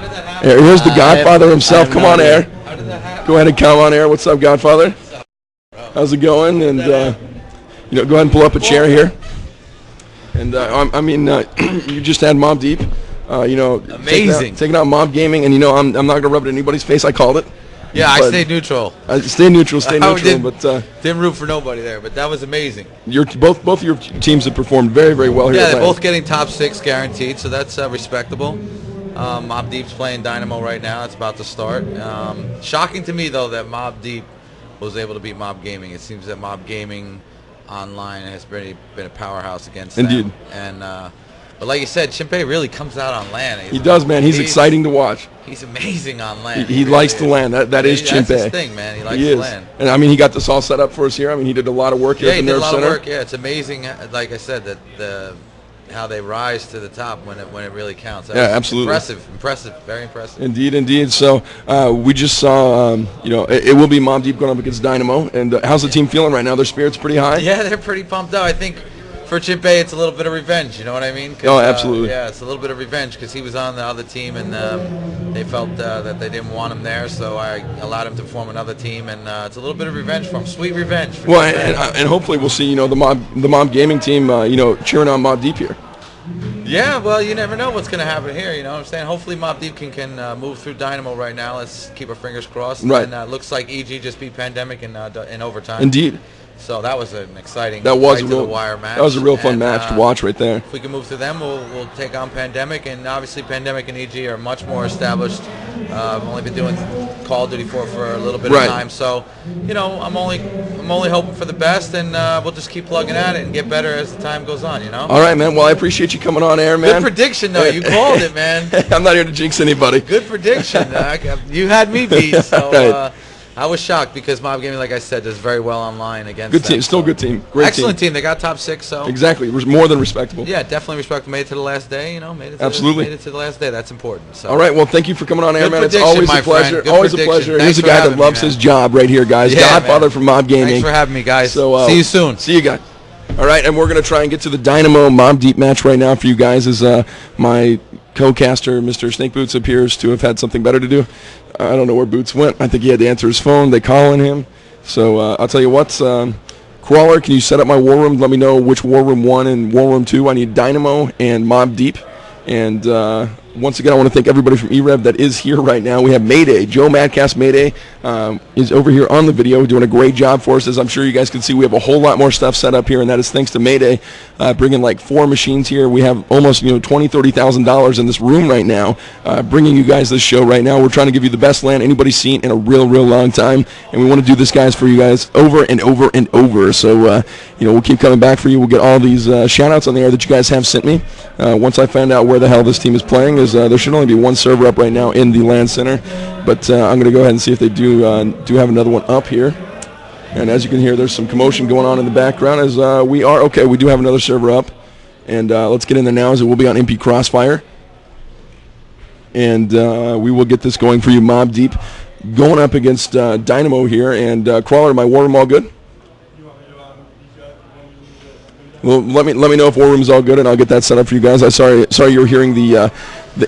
did that happen? Here's the Godfather himself. Come on, Air. How did that happen? Go ahead and come on, Air. What's up, Godfather? How's it going? And go ahead and pull up a chair here. And you just had Mob Deep. Amazing. Taking out Mob Gaming, and I'm not gonna rub it in anybody's face. I called it. Yeah, I stayed neutral. Stay neutral. But didn't root for nobody there. But that was amazing. Both of your teams have performed very, very well here. Yeah, they're both getting top 6 guaranteed, so that's respectable. Mob Deep's playing Dynamo right now. It's about to start. Shocking to me though that Mob Deep was able to beat Mob Gaming. It seems that Mob Gaming online has been a powerhouse against them. Indeed. And but like you said, Chimpei really comes out on land. He does, man. He's exciting to watch. He's amazing on land. He likes to land. That is Chimpei. That's his thing, man. He likes to land. And he got this all set up for us here. He did a lot of work here at the Nerve Center. Yeah, he did a lot of work. Yeah, it's amazing. Like I said, that how they rise to the top when it really counts. Absolutely. Impressive, very impressive. Indeed. So we just saw, it will be Mob Deep going up against Dynamo. And how's the team feeling right now? Their spirits pretty high? Yeah, they're pretty pumped up. I think for Chip A, it's a little bit of revenge. You know what I mean? Oh, absolutely. Yeah, it's a little bit of revenge because he was on the other team, and they felt that they didn't want him there, so I allowed him to form another team, and it's a little bit of revenge for him. Sweet revenge. Well, and hopefully we'll see the Mob Gaming team cheering on Mob Deep here. Yeah, well, you never know what's going to happen here. You know what I'm saying? Hopefully Mob Deep can move through Dynamo right now. Let's keep our fingers crossed. Right. And looks like EG just beat Pandemic in overtime. Indeed. So that was an exciting That was right a to real the wire match. That was a real fun match to watch right there. If we can move through them, we'll take on Pandemic, and obviously Pandemic and EG are much more established. I've only been doing Call of Duty for a little bit of time, so I'm only hoping for the best, and we'll just keep plugging at it and get better as the time goes on. All right, man. Well, I appreciate you coming on air, man. Good prediction, though. You called it, man. I'm not here to jinx anybody. Good prediction. You had me beat, so. Right. I was shocked because Mob Gaming, like I said, does very well online against good team. them, Still so. Good team. Great Excellent team. They got top 6, so. Exactly. It was more than respectable. Yeah, definitely respectable. Made it to the last day, made it Absolutely. made it to the last day. That's important. So. All right. Well, thank you for coming on air, Good man. It's prediction, always my a pleasure. friend. Good Always a prediction. pleasure. Thanks Here's a for guy having that me, loves man. his job right here, guys. Yeah, Godfather man. from Mob Gaming. Thanks for having me, guys. So, see you soon. See you guys. All right, and we're going to try and get to the Dynamo Mob Deep match right now for you guys as my co-caster, Mr. Snake Boots, appears to have had something better to do. I don't know where Boots went. I think he had to answer his phone. They calling him. So I'll tell you what, Crawler, can you set up my war room? Let me know which war room 1 and war room 2. I need Dynamo and Mob Deep. And once again, I want to thank everybody from e-rev that is here right now. We have Mayday. Joe Madcast Mayday is over here on the video doing a great job for us. As I'm sure you guys can see, we have a whole lot more stuff set up here, and that is thanks to Mayday bringing like 4 machines here. We have almost $20,000, $30,000 in this room right now, bringing you guys this show right now. We're trying to give you the best LAN anybody's seen in a real long time, and we want to do this, guys, for you guys over and over and over. So we'll keep coming back for you. We'll get all these shout-outs on the air that you guys have sent me. Once I find out where the hell this team is playing, there should only be 1 server up right now in the LAN center, but I'm going to go ahead and see if they do have another one up here. And as you can hear, there's some commotion going on in the background as we do have another server up, and let's get in there now as it will be on MP Crossfire, and we will get this going for you. Mob Deep going up against Dynamo here, and Crawler, my war room all good? Well, let me know if war room is all good, and I'll get that set up for you guys. Sorry you're hearing the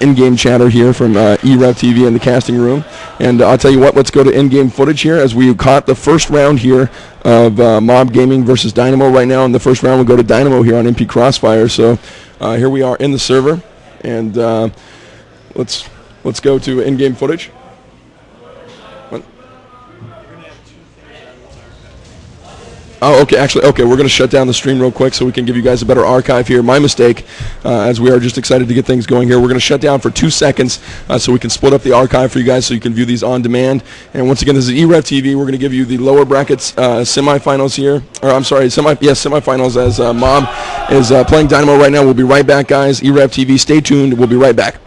in-game chatter here from e-rev TV in the casting room. And I'll tell you what, let's go to in-game footage here as we caught the first round here of Mob Gaming versus Dynamo right now. In the first round, we'll go to Dynamo here on MP Crossfire. So here we are in the server, and let's go to in-game footage. Oh, okay. Actually, okay. We're going to shut down the stream real quick so we can give you guys a better archive here. My mistake, as we are just excited to get things going here. We're going to shut down for 2 seconds so we can split up the archive for you guys so you can view these on demand. And once again, this is e-rev TV. We're going to give you the lower brackets semifinals here. Or I'm sorry, semifinals as Mob is playing Dynamo right now. We'll be right back, guys. e-rev TV. Stay tuned. We'll be right back.